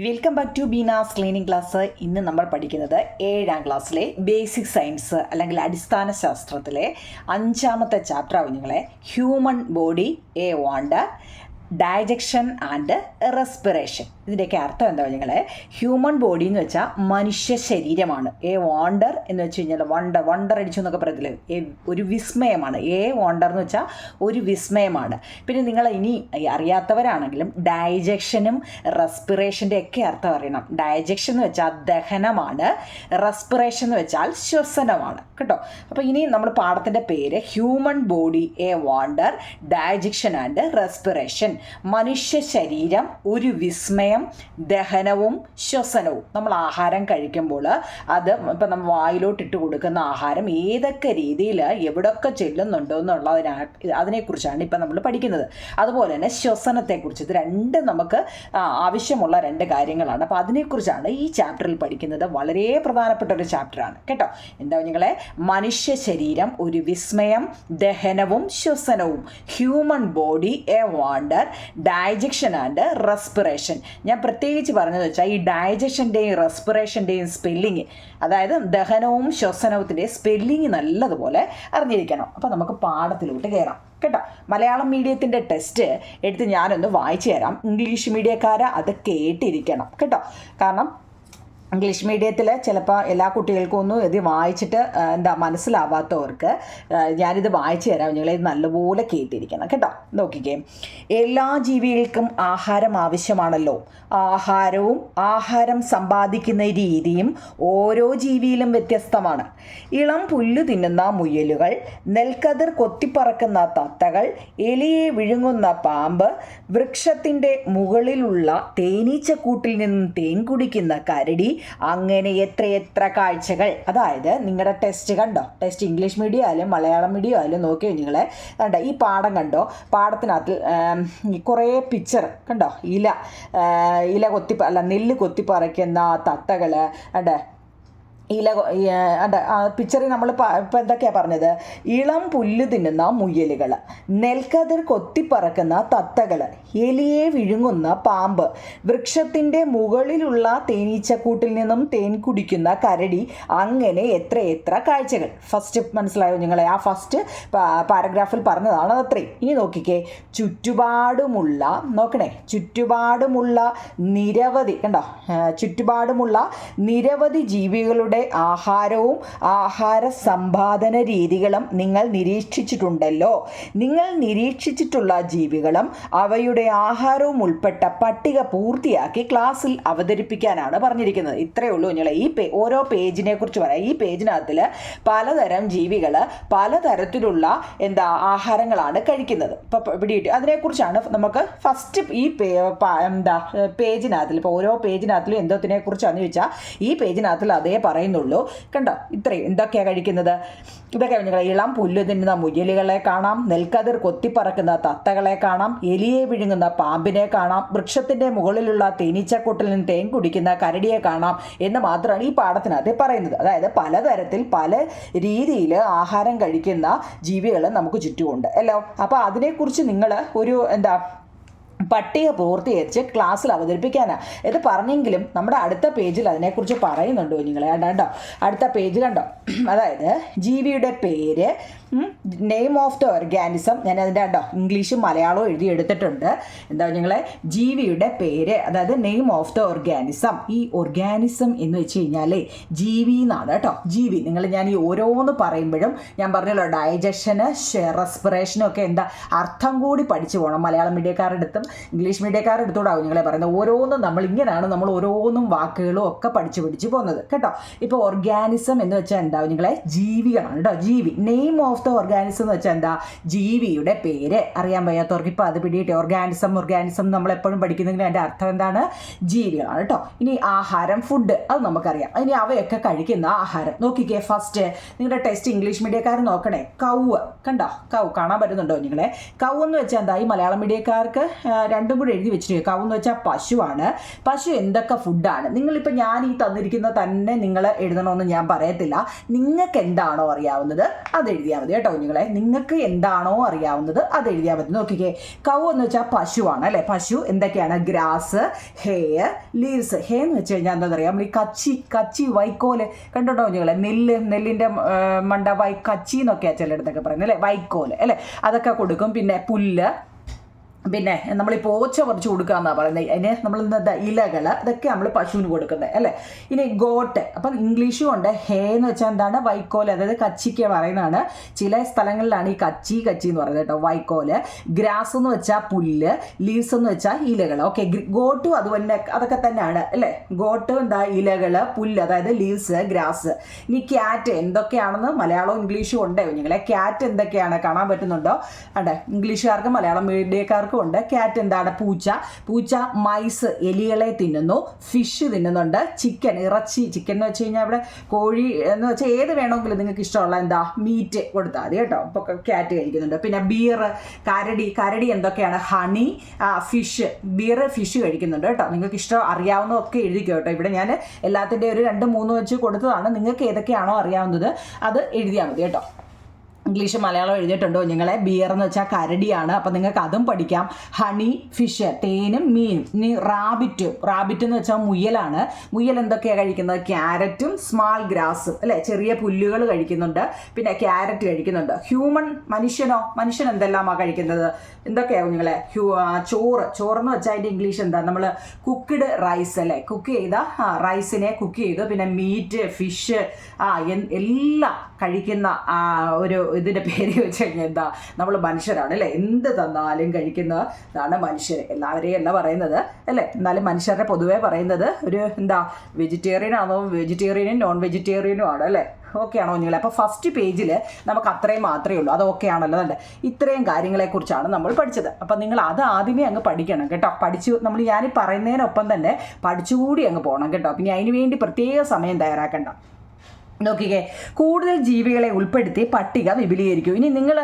Welcome back to Beena's cleaning class. ഇന്ന് നമ്മൾ പഠിക്കുന്നത് 7ാം ക്ലാസ്സിലെ ബേസിക് സയൻസ് അല്ലെങ്കിൽ അടിസ്ഥാന ശാസ്ത്രത്തിലെ 5ാമത്തെ ചാപ്റ്റർ ആവും നിങ്ങളെ human body a wonder, digestion and respiration. ഇതിൻ്റെയൊക്കെ അർത്ഥം എന്താ നിങ്ങളെ? ഹ്യൂമൻ ബോഡി എന്ന് വെച്ചാൽ മനുഷ്യ ശരീരമാണ്. എ വണ്ടർ എന്ന് വെച്ച് കഴിഞ്ഞാൽ വണ്ടർ അടിച്ചു എന്നൊക്കെ പറയത്തില്ലേ, ഒരു വിസ്മയമാണ്. എ വണ്ടർ എന്ന് വെച്ചാൽ ഒരു വിസ്മയമാണ്. പിന്നെ നിങ്ങൾ ഇനി അറിയാത്തവരാണെങ്കിലും ഡൈജക്ഷനും റെസ്പിറേഷൻ്റെ ഒക്കെ അർത്ഥം അറിയണം. ഡൈജഷൻ എന്ന് വെച്ചാൽ ദഹനമാണ്, റെസ്പിറേഷൻ എന്ന് വെച്ചാൽ ശ്വസനമാണ് കേട്ടോ. അപ്പോൾ ഇനി നമ്മൾ പാഠത്തിൻ്റെ പേര് human body a wonder, digestion and respiration. മനുഷ്യ ശരീരം ഒരു വിസ്മയം, ദഹനവും ശ്വസനവും. നമ്മൾ ആഹാരം കഴിക്കുമ്പോൾ അത് ഇപ്പം നമ്മൾ വായിലോട്ടിട്ട് കൊടുക്കുന്ന ആഹാരം ഏതൊക്കെ രീതിയിൽ എവിടെയൊക്കെ ചെല്ലുന്നുണ്ടോ അതിനെക്കുറിച്ചാണ് ഇപ്പം നമ്മൾ പഠിക്കുന്നത്. അതുപോലെ തന്നെ ശ്വസനത്തെക്കുറിച്ച്. ഇത് രണ്ടും നമുക്ക് ആവശ്യമുള്ള രണ്ട് കാര്യങ്ങളാണ്. അപ്പോൾ അതിനെക്കുറിച്ചാണ് ഈ ചാപ്റ്ററിൽ പഠിക്കുന്നത്. വളരെ പ്രധാനപ്പെട്ട ഒരു ചാപ്റ്ററാണ് കേട്ടോ. എന്താ നിങ്ങളെ? മനുഷ്യ ശരീരം ഒരു വിസ്മയം, ദഹനവും ശ്വസനവും. Human body a wonder, digestion and respiration. ഞാൻ പ്രത്യേകിച്ച് പറഞ്ഞതെന്ന് വെച്ചാൽ ഈ ഡൈജഷൻ്റെയും റെസ്പിറേഷൻ്റെയും സ്പെല്ലിങ്, അതായത് ദഹനവും ശ്വസനത്തിൻ്റെയും സ്പെല്ലിങ് നല്ലതുപോലെ അറിഞ്ഞിരിക്കണം. അപ്പോൾ നമുക്ക് പാഠത്തിലോട്ട് കയറാം കേട്ടോ. മലയാളം മീഡിയത്തിൻ്റെ ടെസ്റ്റ് എടുത്ത് ഞാനൊന്ന് വായിച്ചു തരാം. ഇംഗ്ലീഷ് മീഡിയക്കാരെ അത് കേട്ടിരിക്കണം കേട്ടോ. കാരണം ഇംഗ്ലീഷ് മീഡിയത്തിൽ ചിലപ്പോൾ എല്ലാ കുട്ടികൾക്കും ഒന്നും ഇത് വായിച്ചിട്ട് മനസ്സിലാവാത്തവർക്ക് ഞാനിത് വായിച്ചു തരാം. നിങ്ങളിത് നല്ലപോലെ കേട്ടിരിക്കണം കേട്ടോ. നോക്കിക്കേ. എല്ലാ ജീവികൾക്കും ആഹാരം ആവശ്യമാണല്ലോ. ആഹാരവും ആഹാരം സമ്പാദിക്കുന്ന രീതിയും ഓരോ ജീവിയിലും വ്യത്യസ്തമാണ്. ഇളം പുല്ല് തിന്നുന്ന മുയലുകൾ, നെൽക്കതിർ കൊത്തിപ്പറക്കുന്ന തത്തകൾ, എലിയെ വിഴുങ്ങുന്ന പാമ്പ്, വൃക്ഷത്തിൻ്റെ മുകളിലുള്ള തേനീച്ചക്കൂട്ടിൽ നിന്നും തേൻ കുടിക്കുന്ന കരടി, അങ്ങനെ എത്രയെത്ര കാഴ്ചകൾ. അതായത് നിങ്ങളുടെ ടെസ്റ്റ് കണ്ടോ, ടെസ്റ്റ് ഇംഗ്ലീഷ് മീഡിയം ആയാലും മലയാളം മീഡിയം ആയാലും നോക്കിയോ നിങ്ങളെ കണ്ടോ, ഈ പാഠം കണ്ടോ. പാഠത്തിനകത്ത് കുറേ പിക്ചർ കണ്ടോ. നെല്ല് കൊത്തിപ്പറിക്കുന്ന തത്തകൾ കണ്ടേ. പിക്ചറിൽ നമ്മൾ ഇപ്പം എന്തൊക്കെയാണ് പറഞ്ഞത്? ഇളം പുല്ല് തിന്നുന്ന മുയലുകൾ, നെൽക്കതിർ കൊത്തിപ്പറക്കുന്ന തത്തകൾ, എലിയെ വിഴുങ്ങുന്ന പാമ്പ്, വൃക്ഷത്തിൻ്റെ മുകളിലുള്ള തേനീച്ചക്കൂട്ടിൽ നിന്നും തേൻ കുടിക്കുന്ന കരടി, അങ്ങനെ എത്ര കാഴ്ചകൾ. ഫസ്റ്റ് മനസ്സിലായോ നിങ്ങളെ? ആ ഫസ്റ്റ് പാരഗ്രാഫിൽ പറഞ്ഞതാണ് അത്രയും. ഇനി നോക്കിക്കേ. ചുറ്റുപാടുമുള്ള നിരവധി ജീവികളുടെ ആഹാരവും ആഹാര സമ്പാദന രീതികളും നിങ്ങൾ നിരീക്ഷിച്ചിട്ടുണ്ടല്ലോ. നിങ്ങൾ നിരീക്ഷിച്ചിട്ടുള്ള ജീവികളും അവയുടെ ആഹാരവും ഉൾപ്പെട്ട പട്ടിക പൂർത്തിയാക്കി ക്ലാസ്സിൽ അവതരിപ്പിക്കാനാണ് പറഞ്ഞിരിക്കുന്നത്. ഇത്രയേ ഉള്ളൂ നിങ്ങൾ. ഓരോ പേജിനെ കുറിച്ച് പറയാം. ഈ പേജിനകത്തിൽ പലതരം ജീവികൾ പലതരത്തിലുള്ള ആഹാരങ്ങളാണ് കഴിക്കുന്നത്. ഇപ്പം പിടിയിട്ട് അതിനെക്കുറിച്ചാണ് നമുക്ക് ഫസ്റ്റ് ഈ പേജിനകത്തിൽ. ഇപ്പോൾ ഓരോ പേജിനകത്തിലും എന്തോത്തിനെ കുറിച്ചാണെന്ന് ചോദിച്ചാൽ ഈ പേജിനകത്തിൽ അതേ പറയുന്നുള്ളൂ കണ്ടോ. ഇത്രയും എന്തൊക്കെയാണ് കഴിക്കുന്നത്? ഇതൊക്കെ നിങ്ങൾ ഇളം പുല്ല് തിന്നുന്ന മുയലുകളെ കാണാം, നെൽക്കതിർ കൊത്തിപ്പറക്കുന്ന തത്തകളെ കാണാം, എലിയെ വിഴുങ്ങുന്ന പാമ്പിനെ കാണാം, വൃക്ഷത്തിൻ്റെ മുകളിലുള്ള തേനീച്ചക്കൂട്ടിൽ നിന്ന് തേൻ കുടിക്കുന്ന കരടിയെ കാണാം എന്ന് മാത്രമാണ് ഈ പാഠത്തിനകത്ത് പറയുന്നത്. അതായത് പലതരത്തിൽ പല രീതിയിൽ ആഹാരം കഴിക്കുന്ന ജീവികൾ നമുക്ക് ചുറ്റുമുണ്ട് അല്ലോ. അപ്പോൾ അതിനെക്കുറിച്ച് നിങ്ങൾ ഒരു പട്ടിക പൂർത്തീകരിച്ച് ക്ലാസ്സിൽ അവതരിപ്പിക്കാനാണ് ഇത് പറഞ്ഞെങ്കിലും നമ്മുടെ അടുത്ത പേജിൽ അതിനെക്കുറിച്ച് പറയുന്നുണ്ടോ നിങ്ങളെ? കണ്ടോ, അടുത്ത പേജ് കണ്ടോ. അതായത് ജീവിയുടെ പേര്, നെയിം ഓഫ് ദ ഓർഗാനിസം. ഞാൻ അതിൻ്റെ കണ്ടോ ഇംഗ്ലീഷും മലയാളവും എഴുതി എടുത്തിട്ടുണ്ട്. നിങ്ങളെ ജീവിയുടെ പേര്, അതായത് നെയിം ഓഫ് ദ ഓർഗാനിസം. ഈ ഓർഗാനിസം എന്ന് വെച്ച് കഴിഞ്ഞാൽ ജീവി എന്നാണ് കേട്ടോ. ജീവി. ഞാൻ ഈ ഓരോന്ന് പറയുമ്പോഴും ഞാൻ പറഞ്ഞല്ലോ ഡൈജഷന് റെസ്പിറേഷനും ഒക്കെ അർത്ഥം കൂടി പഠിച്ചു പോകണം. മലയാളം മീഡിയക്കാരുടെ അടുത്തും ഇംഗ്ലീഷ് മീഡിയക്കാരുടെ അടുത്തോടാവും നിങ്ങളെ പറയുന്നത്. ഓരോന്നും നമ്മൾ ഓരോന്നും വാക്കുകളും ഒക്കെ പഠിച്ചു പോകുന്നത് കേട്ടോ. ഇപ്പോൾ ഓർഗാനിസം എന്ന് വെച്ചാൽ നിങ്ങളെ ജീവികളാണ് കേട്ടോ. ജീവി. നെയിം ഓഫ് ദ ഓർഗാനിസം എന്ന് വെച്ചാൽ ജീവിയുടെ പേര്. അറിയാൻ വയ്യാത്തവർക്ക് ഇപ്പോൾ അത് പിടിയിട്ട് ഓർഗാനിസം നമ്മളെപ്പോഴും പഠിക്കുന്നെങ്കിൽ അതിൻ്റെ അർത്ഥം എന്താണ്? ജീവികളാണ് കേട്ടോ. ഇനി ആഹാരം, ഫുഡ്, അത് നമുക്കറിയാം. ഇനി അവയൊക്കെ കഴിക്കുന്ന ആഹാരം നോക്കിക്കേ. ഫസ്റ്റ് നിങ്ങളുടെ ടെസ്റ്റ് ഇംഗ്ലീഷ് മീഡിയക്കാർ നോക്കണേ. കൗവ് കണ്ടോ. കാണാൻ പറ്റുന്നുണ്ടോ നിങ്ങളെ? കൗവ് എന്ന് വെച്ചാൽ ഈ മലയാളം മീഡിയക്കാർക്ക് രണ്ടും കൂടി എഴുതി വെച്ചിരിക്കുക. കൗ എന്ന് വെച്ചാൽ പശുവാണ്. പശു എന്തൊക്കെ ഫുഡാണ്? നിങ്ങളിപ്പോൾ ഞാൻ ഈ തന്നിരിക്കുന്ന തന്നെ നിങ്ങൾ എഴുതണമെന്ന് ഞാൻ പറയത്തില്ല. നിങ്ങൾക്ക് എന്താണോ അറിയാവുന്നത് അത് എഴുതിയാൽ മതി കേട്ടോ കുഞ്ഞുങ്ങളെ. നിങ്ങൾക്ക് എന്താണോ അറിയാവുന്നത് അത് എഴുതിയാൽ മതി. നോക്കിക്കേ, കൗ എന്ന് വെച്ചാൽ പശുവാണ് അല്ലേ. പശു എന്തൊക്കെയാണ്? ഗ്രാസ്, ഹേ, ലീവ്സ്. ഹേ എന്ന് വെച്ച് കഴിഞ്ഞാൽ എന്താ പറയുക, നമ്മൾ ഈ കച്ചി വൈക്കോല് കണ്ടോട്ടോ കുഞ്ഞുങ്ങളെ. നെല്ലിൻ്റെ മണ്ട കച്ചി എന്നൊക്കെയാണ് ചിലയിടത്തൊക്കെ പറയുന്നത് അല്ലേ, വൈക്കോല് അല്ലേ, അതൊക്കെ കൊടുക്കും. പിന്നെ പുല്ല്, പിന്നെ നമ്മൾ ഈ പോച്ച കുറച്ച് കൊടുക്കുക എന്നാണ് പറയുന്നത്. അതിന് നമ്മൾ ഇലകൾ, ഇതൊക്കെ നമ്മൾ പശുവിന് കൊടുക്കുന്നത് അല്ലേ. ഇനി ഗോട്ട്, അപ്പം ഇംഗ്ലീഷും ഉണ്ട്. ഹേ എന്ന് വെച്ചാൽ എന്താണ്? വൈക്കോല്, അതായത് കച്ചിക്ക് പറയുന്നതാണ്. ചില സ്ഥലങ്ങളിലാണ് ഈ കച്ചി എന്ന് പറയുന്നത് കേട്ടോ, വൈക്കോല്. ഗ്രാസ് എന്ന് വെച്ചാൽ പുല്ല്, ലീവ്സ് എന്ന് വെച്ചാൽ ഇലകൾ. ഓക്കെ, ഗോട്ടും അതുപോലെ അതൊക്കെ തന്നെയാണ് അല്ലേ. ഗോട്ട് എന്താ? ഇലകൾ, പുല്ല്, അതായത് ലീവ്സ്, ഗ്രാസ്. ഇനി ക്യാറ്റ് എന്തൊക്കെയാണെന്ന് മലയാളവും ഇംഗ്ലീഷും ഉണ്ട് കുഞ്ഞുങ്ങളെ. ക്യാറ്റ് എന്തൊക്കെയാണ് കാണാൻ പറ്റുന്നുണ്ടോ? അതെ, ഇംഗ്ലീഷുകാർക്കും മലയാളം മീഡിയക്കാർക്കും ഉണ്ട്. ക്യാറ്റ് എന്താണ്? പൂച്ച മൈസ്, എലികളെ തിന്നുന്നു. ഫിഷ് തിന്നുന്നുണ്ട്. ചിക്കൻ, ഇറച്ചി. ചിക്കൻ എന്ന് വെച്ച് കഴിഞ്ഞാൽ ഇവിടെ കോഴി എന്ന് വെച്ചാൽ ഏത് വേണമെങ്കിലും നിങ്ങൾക്ക് ഇഷ്ടമുള്ള എന്താ മീറ്റ് കൊടുത്താൽ മതി കേട്ടോ. ഇപ്പോൾ ക്യാറ്റ് കഴിക്കുന്നുണ്ട്. പിന്നെ ബിയർ, കരടി എന്തൊക്കെയാണ്? Honey, fish. ബിയർ, ഫിഷ് കഴിക്കുന്നുണ്ട് കേട്ടോ. നിങ്ങൾക്ക് ഇഷ്ടം അറിയാവുന്നതൊക്കെ എഴുതിക്കോ കേട്ടോ. ഇവിടെ ഞാൻ എല്ലാത്തിൻ്റെ ഒരു 2-3 വെച്ച് കൊടുത്തതാണ്. നിങ്ങൾക്ക് ഏതൊക്കെയാണോ അറിയാവുന്നത് അത് എഴുതിയാൽ മതി കേട്ടോ. ഇംഗ്ലീഷ് മലയാളം എഴുതിയിട്ടുണ്ടോ നിങ്ങളെ? ബിയർ എന്ന് വെച്ചാൽ കരടിയാണ്, അപ്പം നിങ്ങൾക്ക് അതും പഠിക്കാം. ഹണി, ഫിഷ്, തേനും മീനും. ഇനി റാബിറ്റ് എന്ന് വെച്ചാൽ മുയലാണ്. മുയൽ എന്തൊക്കെയാണ് കഴിക്കുന്നത്? ക്യാരറ്റും സ്മാൾ ഗ്രാസും അല്ലേ, ചെറിയ പുല്ലുകൾ കഴിക്കുന്നുണ്ട്. പിന്നെ ക്യാരറ്റ് കഴിക്കുന്നുണ്ട്. മനുഷ്യൻ എന്തെല്ലാമാണ് കഴിക്കുന്നത്? എന്തൊക്കെയാണ് നിങ്ങളെ? ചോറെന്ന് വെച്ചാൽ അതിൻ്റെ ഇംഗ്ലീഷ് എന്താ? നമ്മൾ കുക്ക്ഡ് റൈസ് അല്ലേ, കുക്ക് ചെയ്ത റൈസിനെ കുക്ക് ചെയ്തു. പിന്നെ മീറ്റ്, ഫിഷ്, എല്ലാം കഴിക്കുന്ന ഒരു ഇതിൻ്റെ പേര് വെച്ച് കഴിഞ്ഞാൽ എന്താ? നമ്മൾ മനുഷ്യരാണ് അല്ലേ. എന്ത് തന്നാലും കഴിക്കുന്നതാണ് മനുഷ്യർ. എല്ലാവരെയും അല്ല പറയുന്നത് അല്ലേ, എന്നാലും മനുഷ്യരുടെ പൊതുവേ പറയുന്നത് ഒരു എന്താ, വെജിറ്റേറിയനും നോൺ വെജിറ്റേറിയനും ആണ് അല്ലേ. ഓക്കെ ആണോ കുഞ്ഞുങ്ങളെ? അപ്പോൾ ഫസ്റ്റ് പേജിൽ നമുക്ക് അത്രയും മാത്രമേ ഉള്ളൂ. അത് ഓക്കെ ആണല്ലോ അല്ലേ. ഇത്രയും കാര്യങ്ങളെക്കുറിച്ചാണ് നമ്മൾ പഠിച്ചത്. അപ്പം നിങ്ങൾ അത് ആദ്യമേ അങ്ങ് പഠിക്കണം കേട്ടോ. ഞാനീ പറയുന്നതിനൊപ്പം തന്നെ പഠിച്ചുകൂടി അങ്ങ് പോകണം കേട്ടോ. പിന്നെ അതിന് വേണ്ടി പ്രത്യേക സമയം തയ്യാറാക്കണ്ട. നോക്കിക്കേ, കൂടുതൽ ജീവികളെ ഉൾപ്പെടുത്തി പട്ടിക വിപുലീകരിക്കൂ. ഇനി നിങ്ങൾ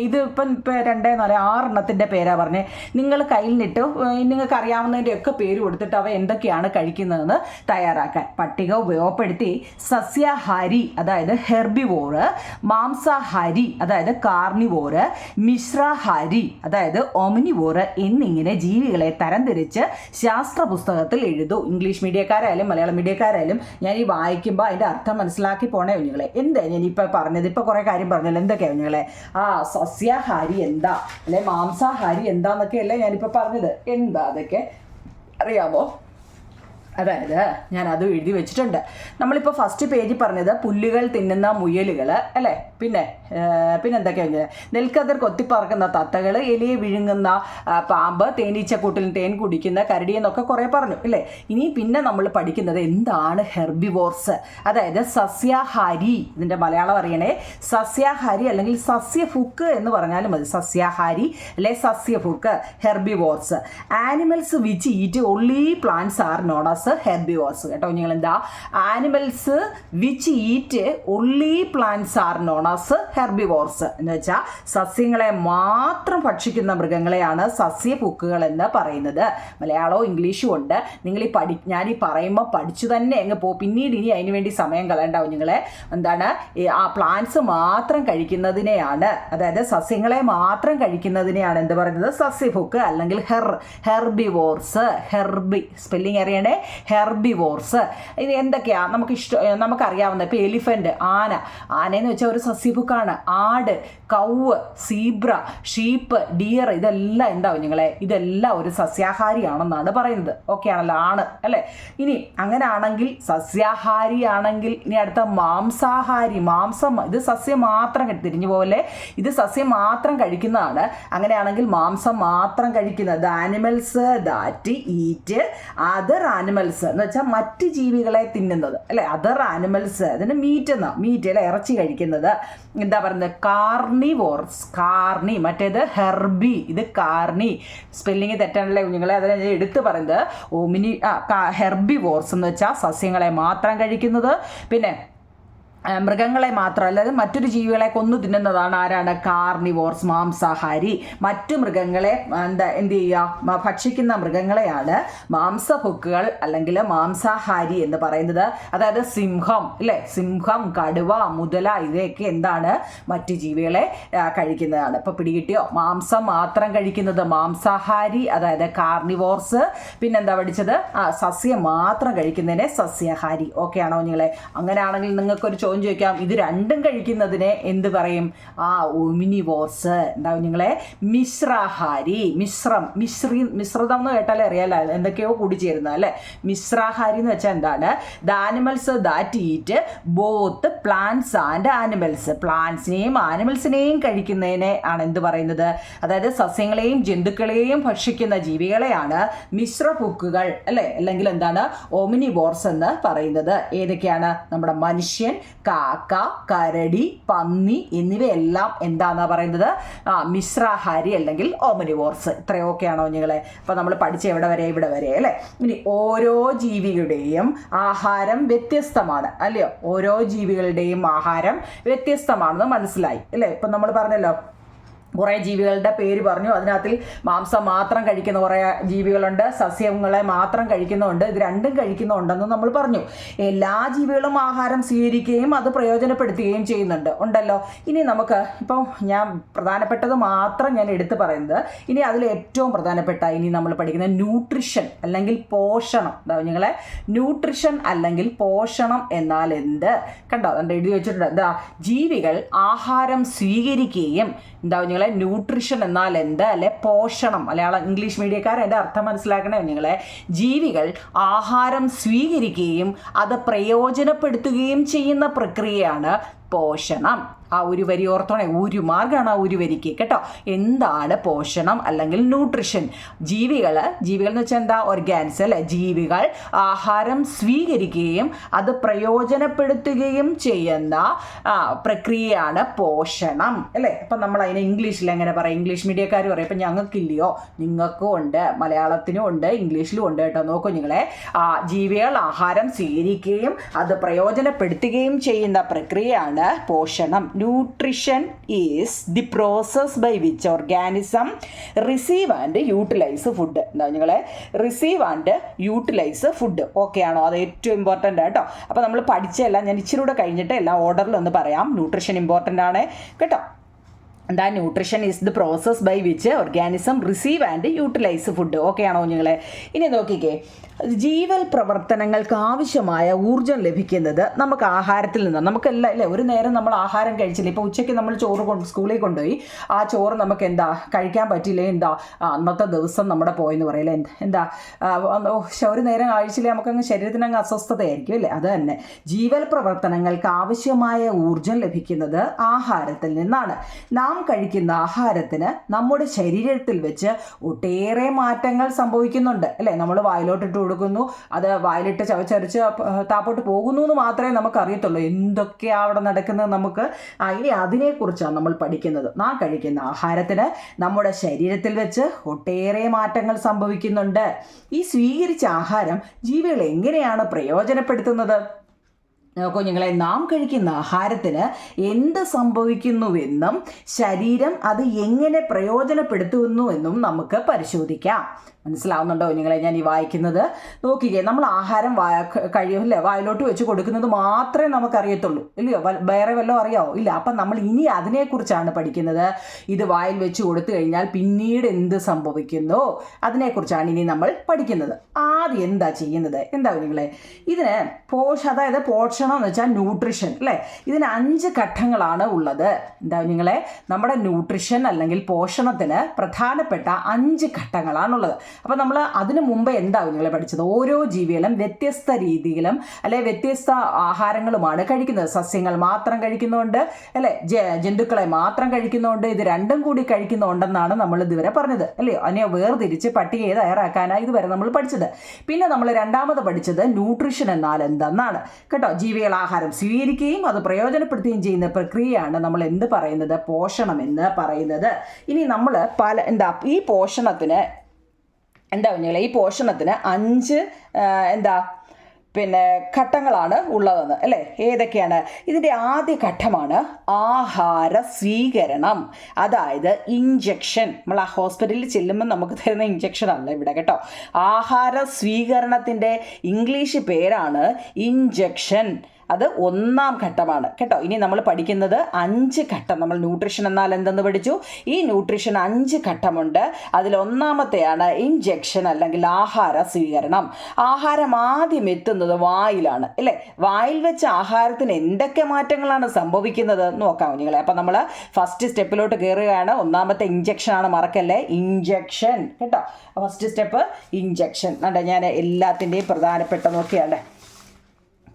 ഇത് ഇപ്പം 2, 4, 6 പേരാ പറഞ്ഞേ. നിങ്ങൾ കയ്യിൽ നിന്നിട്ട് നിങ്ങൾക്ക് അറിയാവുന്നതിൻ്റെ ഒക്കെ പേര് കൊടുത്തിട്ട് അവ എന്തൊക്കെയാണ് കഴിക്കുന്നതെന്ന് തയ്യാറാക്കാൻ പട്ടിക ഉപയോഗപ്പെടുത്തി സസ്യാഹാരി അതായത് ഹെർബിവോറ്, മാംസാഹാരി അതായത് കാർണിവോറ്, മിശ്രാഹാരി അതായത് ഒമിനിവോറ് എന്നിങ്ങനെ ജീവികളെ തരംതിരിച്ച് ശാസ്ത്ര പുസ്തകത്തിൽ എഴുതൂ. ഇംഗ്ലീഷ് മീഡിയക്കാരായാലും മലയാളം മീഡിയക്കാരായാലും ഞാൻ ഈ വായിക്കുമ്പോൾ അതിൻ്റെ അർത്ഥം മനസ്സിലാക്കി പോണേ കുഞ്ഞുങ്ങളെ. എന്താ ഞാനിപ്പോൾ പറഞ്ഞത്? ഇപ്പോൾ കുറേ കാര്യം പറഞ്ഞല്ലോ. എന്തൊക്കെയാണ് കുഞ്ഞുങ്ങളെ? സസ്യാഹാരി എന്താ അല്ലെ, മാംസാഹാരി എന്താന്നൊക്കെയല്ലേ ഞാനിപ്പോൾ പറഞ്ഞത്. എന്താ അതൊക്കെ അറിയാമോ? അതായത് ഞാൻ അത് എഴുതി വെച്ചിട്ടുണ്ട്. നമ്മളിപ്പോൾ ഫസ്റ്റ് പേജിൽ പറഞ്ഞത് പുല്ലുകൾ തിന്നുന്ന മുയലുകൾ അല്ലേ. പിന്നെ എന്തൊക്കെയാണ്? നെൽക്കതിർ കൊത്തിപ്പറക്കുന്ന തത്തകൾ, എലിയെ വിഴുങ്ങുന്ന പാമ്പ്, തേനീച്ചക്കൂട്ടിൽ തേൻ കുടിക്കുന്ന കരടി എന്നൊക്കെ കുറേ പറഞ്ഞു അല്ലേ. ഇനി പിന്നെ നമ്മൾ പഠിക്കുന്നത് എന്താണ് ഹെർബിവോർസ്, അതായത് സസ്യാഹാരി. ഇതിൻ്റെ മലയാളം അറിയണേ. സസ്യാഹാരി അല്ലെങ്കിൽ സസ്യഫുക്ക് എന്ന് പറഞ്ഞാലും മതി. സസ്യാഹാരി അല്ലെ സസ്യഫുക്ക്, herbivores. Animals which eat only plants are known as herbivores കേട്ടോ. നിങ്ങൾ എന്താ? Animals which eat only plants are known as herbivores എന്ന് വെച്ചാൽ സസ്യങ്ങളെ മാത്രം ഭക്ഷിക്കുന്ന മൃഗങ്ങളെയാണ് സസ്യപുക്കുകൾ എന്ന് പറയുന്നത്. മലയാളവും ഇംഗ്ലീഷും ഉണ്ട്. നിങ്ങൾ ഞാൻ ഈ പറയുമ്പോൾ പഠിച്ചു തന്നെ അങ്ങ് പോകും. പിന്നീട് ഇനി അതിന് വേണ്ടി സമയം കളയണ്ടാവും. നിങ്ങളെ എന്താണ് ആ പ്ലാന്റ്സ് മാത്രം കഴിക്കുന്നതിനെയാണ്, അതായത് സസ്യങ്ങളെ മാത്രം കഴിക്കുന്നതിനെയാണ് എന്ത് പറയുന്നത്? സസ്യപുക്ക് അല്ലെങ്കിൽ ഹെർബിവോർസ്. സ്പെല്ലിംഗ് അറിയണേ. ഹെർബിവോർസ്. ഇത് എന്തൊക്കെയാ നമുക്കറിയാവുന്നത്? ഇപ്പോൾ എലിഫന്റ്, ആനയെന്ന് വെച്ചാൽ ഒരു സസ്യഭുക്കാണ്. ആട്, കൗവ്, സീബ്ര, ഷീപ്പ്, ഡിയർ ഇതെല്ലാം എന്താവും നിങ്ങളെ? ഇതെല്ലാം ഒരു സസ്യാഹാരിയാണെന്നാണ് പറയുന്നത്. ഓക്കെ ആണല്ലോ, ആണ് അല്ലേ. ഇനി അങ്ങനെയാണെങ്കിൽ സസ്യാഹാരിയാണെങ്കിൽ ഇനി അടുത്ത മാംസാഹാരി. ഇത് സസ്യം മാത്രം തിരിഞ്ഞു പോലെ ഇത് സസ്യം മാത്രം കഴിക്കുന്നതാണ്. അങ്ങനെയാണെങ്കിൽ മാംസം മാത്രം കഴിക്കുന്നത് animals that eat other animals എന്ന് വെച്ചാൽ മറ്റ് ജീവികളെ തിന്നുന്നത് അല്ലെ. അതർ ആനിമൽസ് അതിന് മീറ്റ് അല്ലെ, ഇറച്ചി കഴിക്കുന്നത്. എന്താ പറയുന്നത്? കാർണിവോർസ്. മറ്റേത് ഹെർബി, ഇത് കാർണി. സ്പെല്ലിങ് തെറ്റാണല്ലേ കുഞ്ഞുങ്ങളെ, അതിനെ എടുത്ത് പറയുന്നത് ഹെർബിവോർസ് എന്ന് വെച്ചാൽ സസ്യങ്ങളെ മാത്രം കഴിക്കുന്നത്. പിന്നെ മൃഗങ്ങളെ മാത്രമല്ല മറ്റൊരു ജീവികളെ കൊന്നു തിന്നുന്നതാണ് ആരാണ്? കാർണിവോർസ്, മാംസാഹാരി. മറ്റു മൃഗങ്ങളെ എന്ത് ചെയ്യുക? ഭക്ഷിക്കുന്ന മൃഗങ്ങളെയാണ് മാംസഭുക്കുകൾ അല്ലെങ്കിൽ മാംസാഹാരി എന്ന് പറയുന്നത്. അതായത് സിംഹം, അല്ലേ, സിംഹം, കടുവ, മുതല ഇവയൊക്കെ എന്താണ്? മറ്റു ജീവികളെ കഴിക്കുന്നതാണ്. ഇപ്പൊ പിടികിട്ടിയോ? മാംസം മാത്രം കഴിക്കുന്നത് മാംസാഹാരി, അതായത് കാർണിവോർസ്. പിന്നെന്താ പഠിച്ചത്? സസ്യം മാത്രം കഴിക്കുന്നതിനെ സസ്യാഹാരി. ഓക്കെ ആണോ നിങ്ങളെ? അങ്ങനെയാണെങ്കിൽ നിങ്ങൾക്കൊരു ചോദ്യം ചോദിക്കാം, ഇത് രണ്ടും കഴിക്കുന്നതിനെ എന്ത് പറയും? ഒമിനിവോർസ്. എന്താവും നിങ്ങളെ? മിശ്രാഹാരി. മിശ്രിതം എന്ന് കേട്ടാലേ അറിയാലോ, എന്തൊക്കെയോ കൂടിച്ചേരുന്നത് അല്ലേ? മിശ്രാഹാരി എന്ന് വെച്ചാൽ എന്താണ്? The animals that eat both plants and animals. പ്ലാന്റ്സിനെയും ആനിമൽസിനെയും കഴിക്കുന്നതിനെ ആണ് എന്ത് പറയുന്നത്? അതായത് സസ്യങ്ങളെയും ജന്തുക്കളെയും ഭക്ഷിക്കുന്ന ജീവികളെയാണ് മിശ്രഭുക്കുകൾ, അല്ലേ, അല്ലെങ്കിൽ എന്താണ്? ഒമിനിവോർസ് എന്ന് പറയുന്നത്. ഏതൊക്കെയാണ്? നമ്മുടെ മനുഷ്യൻ, കാക്ക, കരടി, പന്നി എന്നിവയെല്ലാം എന്താന്നാ പറയുന്നത്? മിശ്രാഹാരി അല്ലെങ്കിൽ ഓമനിവോർസ്. ഇത്രയൊക്കെയാണോ നിങ്ങളെ? അപ്പൊ നമ്മൾ പഠിച്ച എവിടെ വരെ? ഇവിടെ വരെ അല്ലേ? ഇനി ഓരോ ജീവികളുടെയും ആഹാരം വ്യത്യസ്തമാണ്, അല്ലയോ? ഓരോ ജീവികളുടെയും ആഹാരം വ്യത്യസ്തമാണെന്ന് മനസ്സിലായി അല്ലേ? ഇപ്പൊ നമ്മൾ പറഞ്ഞല്ലോ, കുറേ ജീവികളുടെ പേര് പറഞ്ഞു. അതിനകത്തിൽ മാംസം മാത്രം കഴിക്കുന്ന കുറേ ജീവികളുണ്ട്, സസ്യങ്ങളെ മാത്രം കഴിക്കുന്നുണ്ട്, ഇത് രണ്ടും കഴിക്കുന്നുണ്ടെന്ന് നമ്മൾ പറഞ്ഞു. എല്ലാ ജീവികളും ആഹാരം സ്വീകരിക്കുകയും അത് പ്രയോജനപ്പെടുത്തുകയും ചെയ്യുന്നുണ്ട് ഉണ്ടല്ലോ. ഇനി നമുക്ക് ഇപ്പം ഞാൻ പ്രധാനപ്പെട്ടത് മാത്രം ഞാൻ എടുത്തു പറയുന്നത്. ഇനി അതിൽ ഏറ്റവും പ്രധാനപ്പെട്ട ഇനി നമ്മൾ പഠിക്കുന്ന ന്യൂട്രിഷൻ അല്ലെങ്കിൽ പോഷണം. എന്താ നിങ്ങളെ? ന്യൂട്രിഷൻ അല്ലെങ്കിൽ പോഷണം എന്നാൽ എന്ത്? കണ്ടോ, അതുകൊണ്ട് എഴുതി വെച്ചിട്ടുണ്ട്. എന്താ? ജീവികൾ ആഹാരം സ്വീകരിക്കുകയും, എന്താ നിങ്ങളെ? ന്യൂട്രിഷൻ എന്നാൽ എന്ത്? അല്ലെ പോഷണം. മലയാളം ഇംഗ്ലീഷ് മീഡിയക്കാർ എൻ്റെ അർത്ഥം മനസ്സിലാക്കണേ നിങ്ങളെ. ജീവികൾ ആഹാരം സ്വീകരിക്കുകയും അത് പ്രയോജനപ്പെടുത്തുകയും ചെയ്യുന്ന പ്രക്രിയയാണ് പോഷണം. ആ ഒരു വരി ഓർത്തോണേ, ഒരു മാർഗ്ഗമാണ് ആ ഒരു വരിക്ക് കേട്ടോ. എന്താണ് പോഷണം അല്ലെങ്കിൽ ന്യൂട്രിഷൻ? ജീവികൾ എന്ന് വെച്ചാൽ എന്താ? ഓർഗാൻസ് അല്ലേ? ജീവികൾ ആഹാരം സ്വീകരിക്കുകയും അത് പ്രയോജനപ്പെടുത്തുകയും ചെയ്യുന്ന പ്രക്രിയയാണ് പോഷണം, അല്ലേ? അപ്പം നമ്മൾ അതിനെ ഇംഗ്ലീഷിൽ എങ്ങനെ പറയും? ഇംഗ്ലീഷ് മീഡിയക്കാർ പറയും. ഇപ്പം ഞങ്ങൾക്കില്ലയോ? നിങ്ങൾക്കും ഉണ്ട്, മലയാളത്തിനും ഉണ്ട്, ഇംഗ്ലീഷിലും ഉണ്ട് കേട്ടോ. നോക്കൂ നിങ്ങളെ, ജീവികൾ ആഹാരം സ്വീകരിക്കുകയും അത് പ്രയോജനപ്പെടുത്തുകയും ചെയ്യുന്ന പ്രക്രിയയാണ് പോഷണം. Nutrition is the process by which organism receive and utilize food. എന്താ നിങ്ങളെ? Receive and utilise food. Okay ആണോ? അത് ഏറ്റവും ഇമ്പോർട്ടൻ്റ് കേട്ടോ. അപ്പോൾ നമ്മൾ പഠിച്ചെല്ലാം ഞാൻ ഇച്ചിരി കൂടെ കഴിഞ്ഞിട്ട് എല്ലാ ഓർഡറിൽ ഒന്ന് പറയാം. ന്യൂട്രിഷൻ ഇമ്പോർട്ടൻ്റ് ആണ് കേട്ടോ. എന്താ? Nutrition is the process by which organism receive and utilise food. Okay ആണോ നിങ്ങളെ? ഇനി നോക്കിക്കേ, ജീവൽ പ്രവർത്തനങ്ങൾക്ക് ആവശ്യമായ ഊർജ്ജം ലഭിക്കുന്നത് നമുക്ക് ആഹാരത്തിൽ നിന്നാണ്. നമുക്കെല്ലാം അല്ലേ, ഒരു നേരം നമ്മൾ ആഹാരം കഴിച്ചില്ല. ഇപ്പോൾ ഉച്ചയ്ക്ക് നമ്മൾ ചോറ് സ്കൂളിൽ കൊണ്ടുപോയി, ആ ചോറ് നമുക്ക് എന്താ കഴിക്കാൻ പറ്റില്ലേ? എന്താ അന്നത്തെ ദിവസം നമ്മുടെ പോയെന്ന് പറയില്ലേ? എന്താ ഒരു നേരം കഴിച്ചില്ലേ നമുക്കങ്ങ് ശരീരത്തിനങ്ങ് അസ്വസ്ഥതയായിരിക്കും അല്ലേ? അത് തന്നെ ജീവൽ പ്രവർത്തനങ്ങൾക്ക് ആവശ്യമായ ഊർജ്ജം ലഭിക്കുന്നത് ആഹാരത്തിൽ നിന്നാണ്. നാം കഴിക്കുന്ന ആഹാരത്തിന് നമ്മുടെ ശരീരത്തിൽ വെച്ച് ഒട്ടേറെ മാറ്റങ്ങൾ സംഭവിക്കുന്നുണ്ട് അല്ലേ? നമ്മൾ വായിലോട്ടിട്ട് കൊടുക്കുന്നു, അത് വായിലിട്ട് ചവച്ചരച്ച് താപ്പോട്ട് പോകുന്നു എന്ന് മാത്രമേ നമുക്ക് അറിയത്തുള്ളൂ. എന്തൊക്കെയാണ് അവിടെ നടക്കുന്നത് നമുക്ക് ഇനി അതിനെക്കുറിച്ചാണ് നമ്മൾ പഠിക്കുന്നത്. നാം കഴിക്കുന്ന ആഹാരത്തിന് നമ്മുടെ ശരീരത്തിൽ വെച്ച് ഒട്ടേറെ മാറ്റങ്ങൾ സംഭവിക്കുന്നുണ്ട്. ഈ സ്വീകരിച്ച ആഹാരം ജീവികൾ എങ്ങനെയാണ് പ്രയോജനപ്പെടുത്തുന്നത്? കുഞ്ഞുങ്ങളെ, നാം കഴിക്കുന്ന ആഹാരത്തിന് എന്ത് സംഭവിക്കുന്നുവെന്നും ശരീരം അത് എങ്ങനെ പ്രയോജനപ്പെടുത്തുന്നുവെന്നും നമുക്ക് പരിശോധിക്കാം. മനസ്സിലാവുന്നുണ്ടോ നിങ്ങളെ ഞാൻ ഈ വായിക്കുന്നത്? നോക്കിക്കേ, നമ്മൾ ആഹാരം കഴിയില്ലേ വായിലോട്ട് വെച്ച് കൊടുക്കുന്നത് മാത്രമേ നമുക്കറിയത്തുള്ളൂ ഇല്ലയോ? വേറെ വല്ലതും അറിയാമോ? ഇല്ല. അപ്പം നമ്മൾ ഇനി അതിനെക്കുറിച്ചാണ് പഠിക്കുന്നത്. ഇത് വായിൽ വെച്ച് കൊടുത്തു കഴിഞ്ഞാൽ പിന്നീട് എന്ത് സംഭവിക്കുന്നു അതിനെക്കുറിച്ചാണ് ഇനി നമ്മൾ പഠിക്കുന്നത്. ആദ്യം എന്താ ചെയ്യുന്നത്? എന്താ നിങ്ങളെ? ഇതിന് അതായത് പോഷണം എന്ന് വെച്ചാൽ ന്യൂട്രിഷൻ അല്ലേ? ഇതിന് 5 ഘട്ടങ്ങളാണ് ഉള്ളത്. എന്താ നിങ്ങളെ? നമ്മുടെ ന്യൂട്രിഷൻ അല്ലെങ്കിൽ പോഷണത്തിന് പ്രധാനപ്പെട്ട 5 ഘട്ടങ്ങളാണുള്ളത്. അപ്പോൾ നമ്മൾ അതിനു മുമ്പ് എന്താവും നിങ്ങളെ പഠിച്ചത്? ഓരോ ജീവികളും വ്യത്യസ്ത രീതിയിലും അല്ലെ വ്യത്യസ്ത ആഹാരങ്ങളുമാണ് കഴിക്കുന്നത്. സസ്യങ്ങൾ മാത്രം കഴിക്കുന്നുണ്ട് അല്ലേ? ജന്തുക്കളെ മാത്രം കഴിക്കുന്നുണ്ട്. ഇത് രണ്ടും കൂടി കഴിക്കുന്നുണ്ടെന്നാണ് നമ്മൾ ഇതുവരെ പറഞ്ഞത് അല്ലേ? അതിനെ വേർതിരിച്ച് പട്ടിക തയ്യാറാക്കാനാണ് ഇതുവരെ നമ്മൾ പഠിച്ചത്. പിന്നെ നമ്മൾ രണ്ടാമത് പഠിച്ചത് ന്യൂട്രിഷൻ എന്നാൽ എന്തെന്നാണ് കേട്ടോ. ജീവികൾ ആഹാരം സ്വീകരിക്കുകയും അത് പ്രയോജനപ്പെടുത്തുകയും ചെയ്യുന്ന പ്രക്രിയയാണ് നമ്മൾ എന്ത് പറയുന്നത്? പോഷണം എന്ന് പറയുന്നത്. ഇനി നമ്മൾ ഈ പോഷണത്തിന് എന്താ കുഞ്ഞുങ്ങളെ? ഈ പോഷണത്തിന് 5 പിന്നെ ഘട്ടങ്ങളാണ് ഉള്ളതെന്ന് അല്ലേ. ഏതൊക്കെയാണ്? ഇതിൻ്റെ ആദ്യ ഘട്ടമാണ് ആഹാര സ്വീകരണം, അതായത് ഇഞ്ചക്ഷൻ. നമ്മൾ ആ ഹോസ്പിറ്റലിൽ ചെല്ലുമ്പോൾ നമുക്ക് തരുന്ന ഇഞ്ചക്ഷൻ അല്ല ഇവിടെ കേട്ടോ. ആഹാര സ്വീകരണത്തിൻ്റെ ഇംഗ്ലീഷ് പേരാണ് ഇഞ്ചക്ഷൻ. അത് ഒന്നാം ഘട്ടമാണ് കേട്ടോ. ഇനി നമ്മൾ പഠിക്കുന്നത് 5 ഘട്ടം. നമ്മൾ ന്യൂട്രീഷൻ എന്നാൽ എന്തെന്ന് പഠിച്ചു. ഈ ന്യൂട്രീഷൻ 5 ഘട്ടമുണ്ട്. അതിലൊന്നാമത്തെയാണ് ഇഞ്ചക്ഷൻ അല്ലെങ്കിൽ ആഹാര സ്വീകരണം. ആഹാരം ആദ്യം എത്തുന്നത് വായിലാണ് അല്ലേ. വായിൽ വെച്ച ആഹാരത്തിന് എന്തൊക്കെ മാറ്റങ്ങളാണ് സംഭവിക്കുന്നത് നോക്കാം കുഞ്ഞുങ്ങളെ. അപ്പം നമ്മൾ ഫസ്റ്റ് സ്റ്റെപ്പിലോട്ട് കയറുകയാണ്. ഒന്നാമത്തെ ഇഞ്ചക്ഷൻ ആണ്, മറക്കല്ലേ. ഇഞ്ചക്ഷൻ കേട്ടോ. First step injection. കണ്ടോ, ഞാൻ എല്ലാത്തിൻ്റെയും പ്രധാനപ്പെട്ട നോക്കിയാണ്ടേ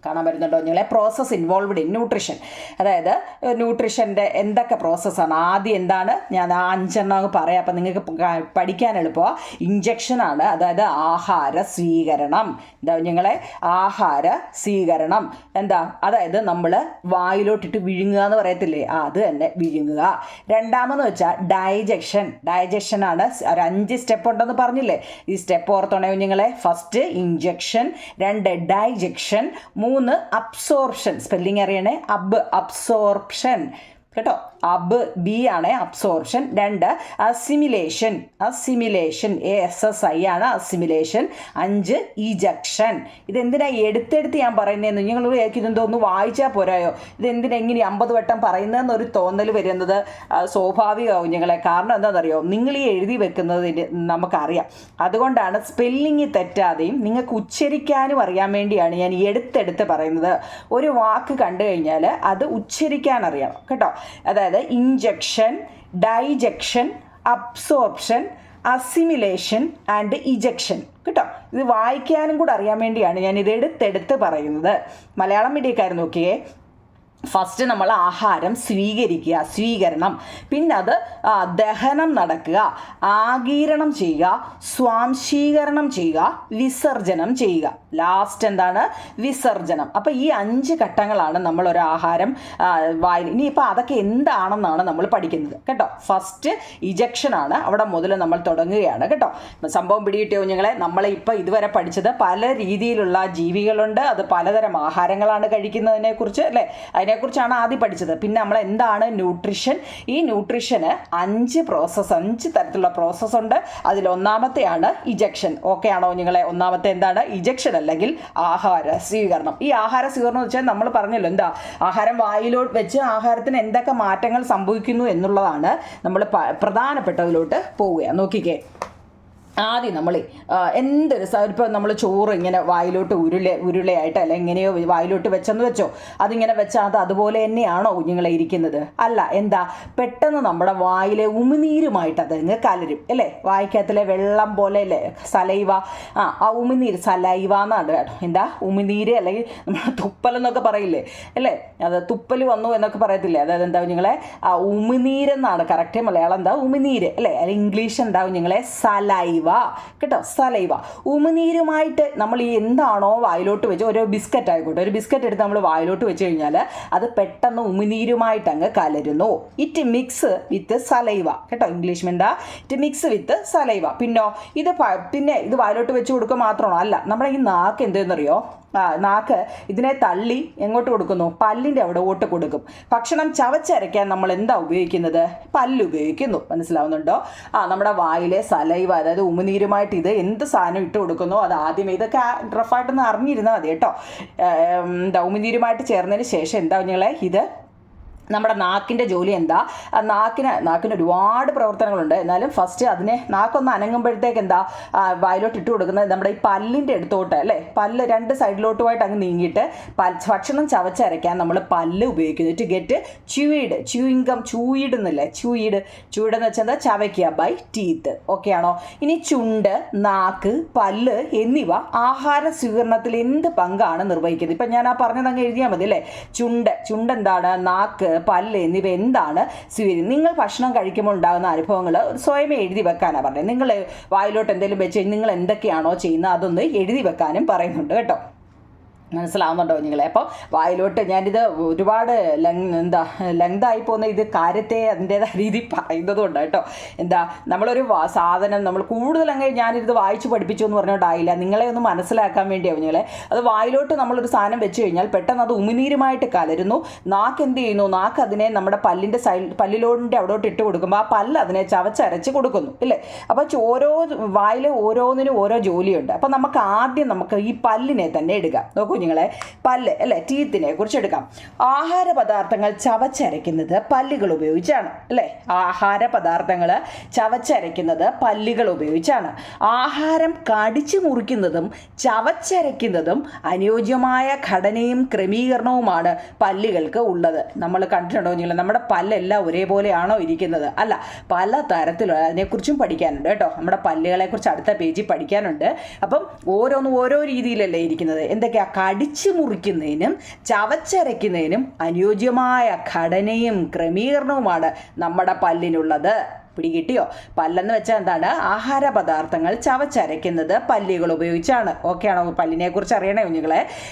കാണാൻ വരുന്നുണ്ടോ നിങ്ങളെ. പ്രോസസ്സ് ഇൻവോൾവ്ഡ് ഇൻ ന്യൂട്രീഷൻ, അതായത് ന്യൂട്രീഷൻ്റെ എന്തൊക്കെ പ്രോസസ്സാണ്. ആദ്യം എന്താണ്, ഞാൻ ആ 5 എണ്ണം പറയാം അപ്പം നിങ്ങൾക്ക് പഠിക്കാൻ എളുപ്പമാണ്. ഇഞ്ചക്ഷനാണ്, അതായത് ആഹാര സ്വീകരണം. എന്താ നിങ്ങളെ, ആഹാര സ്വീകരണം എന്താ, അതായത് നമ്മൾ വായിലോട്ടിട്ട് വിഴുങ്ങുക എന്ന് പറയത്തില്ലേ, അത് തന്നെ വിഴുങ്ങുക. രണ്ടാമെന്ന് വെച്ചാൽ ഡൈജഷൻ. ഡൈജഷനാണ്. ഒരു 5 സ്റ്റെപ്പ് ഉണ്ടെന്ന് പറഞ്ഞില്ലേ. ഈ സ്റ്റെപ്പ് ഓർത്തോണേ കുഞ്ഞുങ്ങളെ. First ingestion, 2 digestion, 3 absorption. Spelling അറിയണേ. അബ്സോർപ്ഷൻ കേട്ടോ. ബി ആണ് അബ്സോർപ്ഷൻ. 2 അസിമിലേഷൻ. ASSI ആണ് അസിമിലേഷൻ. 5 ഇജക്ഷൻ. ഇതെന്തിനാ എടുത്തെടുത്ത് ഞാൻ പറയുന്നതെന്ന് നിങ്ങൾ ഇതെന്തോ ഒന്ന് വായിച്ചാൽ പോരായോ. ഇതെന്തിനാ ഇങ്ങനെ 50 വട്ടം പറയുന്നതെന്നൊരു തോന്നൽ വരുന്നത് സ്വാഭാവികമാവും നിങ്ങളെ. കാരണം എന്താണെന്നറിയോ, നിങ്ങൾ ഈ എഴുതി വെക്കുന്നതിന് നമുക്കറിയാം. അതുകൊണ്ടാണ് സ്പെല്ലിങ് തെറ്റാതെയും നിങ്ങൾക്ക് ഉച്ചരിക്കാനും അറിയാൻ വേണ്ടിയാണ് ഞാൻ എടുത്തെടുത്ത് പറയുന്നത്. ഒരു വാക്ക് കണ്ടു കഴിഞ്ഞാൽ അത് ഉച്ചരിക്കാൻ അറിയണം കേട്ടോ. അതായത് injection, digestion, absorption, assimilation and ejection കേട്ടോ. ഇത് വായിക്കാനും കൂടെ അറിയാൻ വേണ്ടിയാണ് ഞാൻ ഇത് എടുത്തെടുത്ത് പറയുന്നത്. മലയാളം മീഡിയക്കാർ നോക്കിയേ. ഫസ്റ്റ് നമ്മൾ ആഹാരം സ്വീകരിക്കുക, സ്വീകരണം. പിന്നെ അത് ദഹനം നടക്കുക, ആഗീരണം ചെയ്യുക, സ്വാംശീകരണം ചെയ്യുക, വിസർജനം ചെയ്യുക. ലാസ്റ്റ് എന്താണ്, വിസർജനം. അപ്പോൾ ഈ 5 ഘട്ടങ്ങളാണ് നമ്മളൊരു ആഹാരം വായിൽ. ഇനിയിപ്പോൾ അതൊക്കെ എന്താണെന്നാണ് നമ്മൾ പഠിക്കുന്നത് കേട്ടോ. ഫസ്റ്റ് ഇജക്ഷനാണ്, അവിടെ മുതൽ നമ്മൾ തുടങ്ങുകയാണ് കേട്ടോ. സംഭവം പിടികിട്ടിയോ കുഞ്ഞുങ്ങളെ. നമ്മളിപ്പോൾ ഇതുവരെ പഠിച്ചത് പല രീതിയിലുള്ള ജീവികളുണ്ട്, അത് പലതരം ആഹാരങ്ങളാണ് കഴിക്കുന്നതിനെക്കുറിച്ച് അല്ലേ. അതിനെക്കുറിച്ചാണ് ആദ്യം പഠിച്ചത്. പിന്നെ നമ്മൾ എന്താണ് ന്യൂട്രീഷൻ. ഈ ന്യൂട്രീഷന് 5 തരത്തിലുള്ള പ്രോസസ്സ് ഉണ്ട്. അതിലൊന്നാമത്തെയാണ് ഇജക്ഷൻ. ഓക്കെ ആണോ നിങ്ങളെ. ഒന്നാമത്തെ എന്താണ്, ഇജക്ഷൻ അല്ലെങ്കിൽ ആഹാര സ്വീകരണം. ഈ ആഹാര സ്വീകരണം എന്ന് വെച്ചാൽ നമ്മൾ പറഞ്ഞല്ലോ എന്താ, ആഹാരം വായിലോട്ട് വെച്ച് ആഹാരത്തിന് എന്തൊക്കെ മാറ്റങ്ങൾ സംഭവിക്കുന്നു എന്നുള്ളതാണ് നമ്മൾ പ്രധാനപ്പെട്ടതിലോട്ട് പോവുക. നോക്കിക്കേ. ആദ്യം നമ്മൾ എന്തൊരു ഇപ്പോൾ നമ്മൾ ചോറ് ഇങ്ങനെ വായിലോട്ട് ഉരുളയായിട്ട് അല്ല എങ്ങനെയോ വായിലോട്ട് വെച്ചെന്ന് വെച്ചോ, അതിങ്ങനെ വെച്ചാൽ അത് അതുപോലെ തന്നെയാണോ കുഞ്ഞുങ്ങളെ ഇരിക്കുന്നത്? അല്ല. എന്താ, പെട്ടെന്ന് നമ്മുടെ വായിലെ ഉമിനീരുമായിട്ട് അതങ്ങ് കലരും അല്ലേ. വായിക്കകത്തിലെ വെള്ളം പോലെ അല്ലേ സലൈവ. ആ ഉമിനീര് സലൈവ എന്നാണ് കേട്ടോ. എന്താ ഉമിനീര്, അല്ലെങ്കിൽ നമ്മൾ തുപ്പലെന്നൊക്കെ പറയില്ലേ അല്ലേ. അത് തുപ്പൽ വന്നു എന്നൊക്കെ പറയത്തില്ലേ. അതായത് എന്താ കുഞ്ഞുങ്ങളെ, ഉമിനീരെന്നാണ് കറക്റ്റ് മലയാളം. എന്താ ഉമിനീര് അല്ലേ. അല്ലെങ്കിൽ ഇംഗ്ലീഷ് എന്താ കുഞ്ഞുങ്ങളെ, സലൈവ കേട്ടോ. സലൈവ. ഉമിനീരുമായിട്ട് നമ്മൾ ഈ എന്താണോ വായിലോട്ട് വെച്ച്, ഒരു ബിസ്ക്കറ്റ് ആയിക്കോട്ടെ, ഒരു ബിസ്ക്കറ്റ് എടുത്ത് നമ്മൾ വായിലോട്ട് വെച്ച് കഴിഞ്ഞാൽ അത് പെട്ടെന്ന് ഉമിനീരുമായിട്ട് അങ്ങ് കലരുന്നു. ഇറ്റ് മിക്സ് വിത്ത് സലൈവ കേട്ടോ. ഇംഗ്ലീഷ് എന്താ, ഇറ്റ് മിക്സ് വിത്ത് സലൈവ. പിന്നെ ഇത് വായിലോട്ട് വെച്ച് കൊടുക്കുക മാത്രമാണോ? അല്ല. നമ്മുടെ ഈ നാക്ക് എന്തെന്നറിയോ, നാക്ക് ഇതിനെ തള്ളി എങ്ങോട്ട് കൊടുക്കുന്നു, പല്ലിൻ്റെ അവിടെ ഓട്ട് കൊടുക്കും. ഭക്ഷണം ചവച്ചരയ്ക്കാൻ നമ്മൾ എന്താ ഉപയോഗിക്കുന്നത്, പല്ല് ഉപയോഗിക്കുന്നു. മനസ്സിലാവുന്നുണ്ടോ? നമ്മുടെ വായിലെ സലൈവ, അതായത് ഉമിനീരുമായിട്ട് ഇത് എന്ത് സാധനം ഇട്ട് കൊടുക്കുന്നോ അത് ആദ്യമേ ഇതൊക്കെ റഫായിട്ടൊന്ന് അറിഞ്ഞിരുന്നാൽ മതി കേട്ടോ. എന്താ ഉമിനീരുമായിട്ട് ചേർന്നതിന് ശേഷം എന്താ കുഞ്ഞുങ്ങളെ, ഇത് നമ്മുടെ നാക്കിൻ്റെ ജോലി എന്താ, നാക്കിന് ഒരുപാട് പ്രവർത്തനങ്ങളുണ്ട്. എന്നാലും ഫസ്റ്റ് അതിനെ നാക്കൊന്ന് അനങ്ങുമ്പോഴത്തേക്ക് എന്താ വായിലോട്ട് ഇട്ട് കൊടുക്കുന്നത്, നമ്മുടെ ഈ പല്ലിൻ്റെ അടുത്തോട്ട് അല്ലേ. പല്ല് 2 സൈഡിലോട്ടുമായിട്ട് അങ്ങ് നീങ്ങിയിട്ട് ഭക്ഷണം ചവച്ചരയ്ക്കാൻ നമ്മൾ പല്ല് ഉപയോഗിക്കുന്നു. ടു ഗെറ്റ് ചൂയിഡ് എന്നല്ലേ, ചൂയിഡ് എന്ന് വെച്ചാൽ എന്താ, ചവയ്ക്കുക ബൈ ടീത്ത്. ഓക്കെ ആണോ. ഇനി ചുണ്ട്, നാക്ക്, പല്ല് എന്നിവ ആഹാര സ്വീകരണത്തിൽ എന്ത് പങ്കാണ് നിർവഹിക്കുന്നത്? ഇപ്പം ഞാൻ പറഞ്ഞത് അങ്ങ് എഴുതിയാൽ മതി അല്ലേ. ചുണ്ട് എന്താണ്, നാക്ക്, പല്ല് എന്നിവ എന്താണ് സ്വീകരിക്കുന്നത്? നിങ്ങൾ ഭക്ഷണം കഴിക്കുമ്പോൾ ഉണ്ടാകുന്ന അനുഭവങ്ങൾ സ്വയമേ എഴുതി വെക്കാനാണ് പറഞ്ഞത്. നിങ്ങൾ വായിലോട്ട് എന്തെങ്കിലും വെച്ച് നിങ്ങൾ എന്തൊക്കെയാണോ ചെയ്യുന്നത് അതൊന്ന് എഴുതി വെക്കാനും പറയുന്നുണ്ട് കേട്ടോ. മനസ്സിലാവുന്നുണ്ടോ കുഞ്ഞുങ്ങളെ? അപ്പോൾ വായിലോട്ട് ഞാനിത് ഒരുപാട് ലെങ്തായി പോകുന്ന ഇത് കാര്യത്തെ അതിൻ്റേതായ രീതി പറയുന്നത് കൊണ്ട് കേട്ടോ. നമ്മളൊരു സാധനം നമ്മൾ കൂടുതൽ ഞാനിത് വായിച്ച് പഠിപ്പിച്ചു എന്ന് പറഞ്ഞുകൊണ്ടായില്ല, നിങ്ങളെ ഒന്ന് മനസ്സിലാക്കാൻ വേണ്ടിയാണ് കുഞ്ഞുങ്ങളെ. അത് വായിലോട്ട് നമ്മളൊരു സാധനം വെച്ച് കഴിഞ്ഞാൽ പെട്ടെന്ന് അത് ഉമിനീരുമായിട്ട് കലരുന്നു. നാക്ക് എന്ത് ചെയ്യുന്നു? നാക്ക് അതിനെ നമ്മുടെ പല്ലിൻ്റെ പല്ലിലോടിൻ്റെ അവിടോട്ട് ഇട്ട് കൊടുക്കുമ്പോൾ ആ പല്ല് അതിനെ ചവച്ചരച്ച് കൊടുക്കുന്നു ഇല്ലേ? അപ്പോൾ ഓരോ വായിൽ ഓരോന്നിനും ഓരോ ജോലിയുണ്ട്. അപ്പോൾ നമുക്ക് ഈ പല്ലിനെ തന്നെ എടുക്കാം. നോക്കൂ കുഞ്ഞുങ്ങളെ, പല്ല് അല്ലേ, ടീത്തിനെ കുറിച്ച് എടുക്കാം. ആഹാര പദാർത്ഥങ്ങൾ ചവച്ചരയ്ക്കുന്നത് പല്ലുകൾ ഉപയോഗിച്ചാണ് അല്ലേ? ആഹാര പദാർത്ഥങ്ങൾ ചവച്ചരയ്ക്കുന്നത് പല്ലുകൾ ഉപയോഗിച്ചാണ്. ആഹാരം കടിച്ചു മുറിക്കുന്നതും ചവച്ചരയ്ക്കുന്നതും അനുയോജ്യമായ ഘടനയും ക്രമീകരണവുമാണ് പല്ലുകൾക്ക് ഉള്ളത്. നമ്മൾ കണ്ടിട്ടുണ്ടോ കുഞ്ഞുങ്ങളെ? നമ്മുടെ പല്ലെല്ലാം ഒരേപോലെയാണോ ഇരിക്കുന്നത്? അല്ല, പല തരത്തിലുള്ള അതിനെക്കുറിച്ചും പഠിക്കാനുണ്ട് കേട്ടോ. നമ്മുടെ പല്ലുകളെക്കുറിച്ച് അടുത്ത പേജിൽ പഠിക്കാനുണ്ട്. അപ്പം ഓരോന്നും ഓരോ രീതിയിലല്ലേ ഇരിക്കുന്നത്. എന്തൊക്കെയാ? കടിച്ചു മുറിക്കുന്നതിനും ചവച്ചരയ്ക്കുന്നതിനും അനുയോജ്യമായ ഘടനയും ക്രമീകരണവുമാണ് നമ്മുടെ പല്ലിനുള്ളത്. പിടികിട്ടിയോ? പല്ലെന്ന് വെച്ചാൽ എന്താണ്? ആഹാര പദാർത്ഥങ്ങൾ ചവച്ചരയ്ക്കുന്നത് പല്ലുകൾ ഉപയോഗിച്ചാണ്. ഓക്കെ ആണോ? പല്ലിനെ കുറിച്ച് അറിയണേ കുഞ്ഞുങ്ങളെ.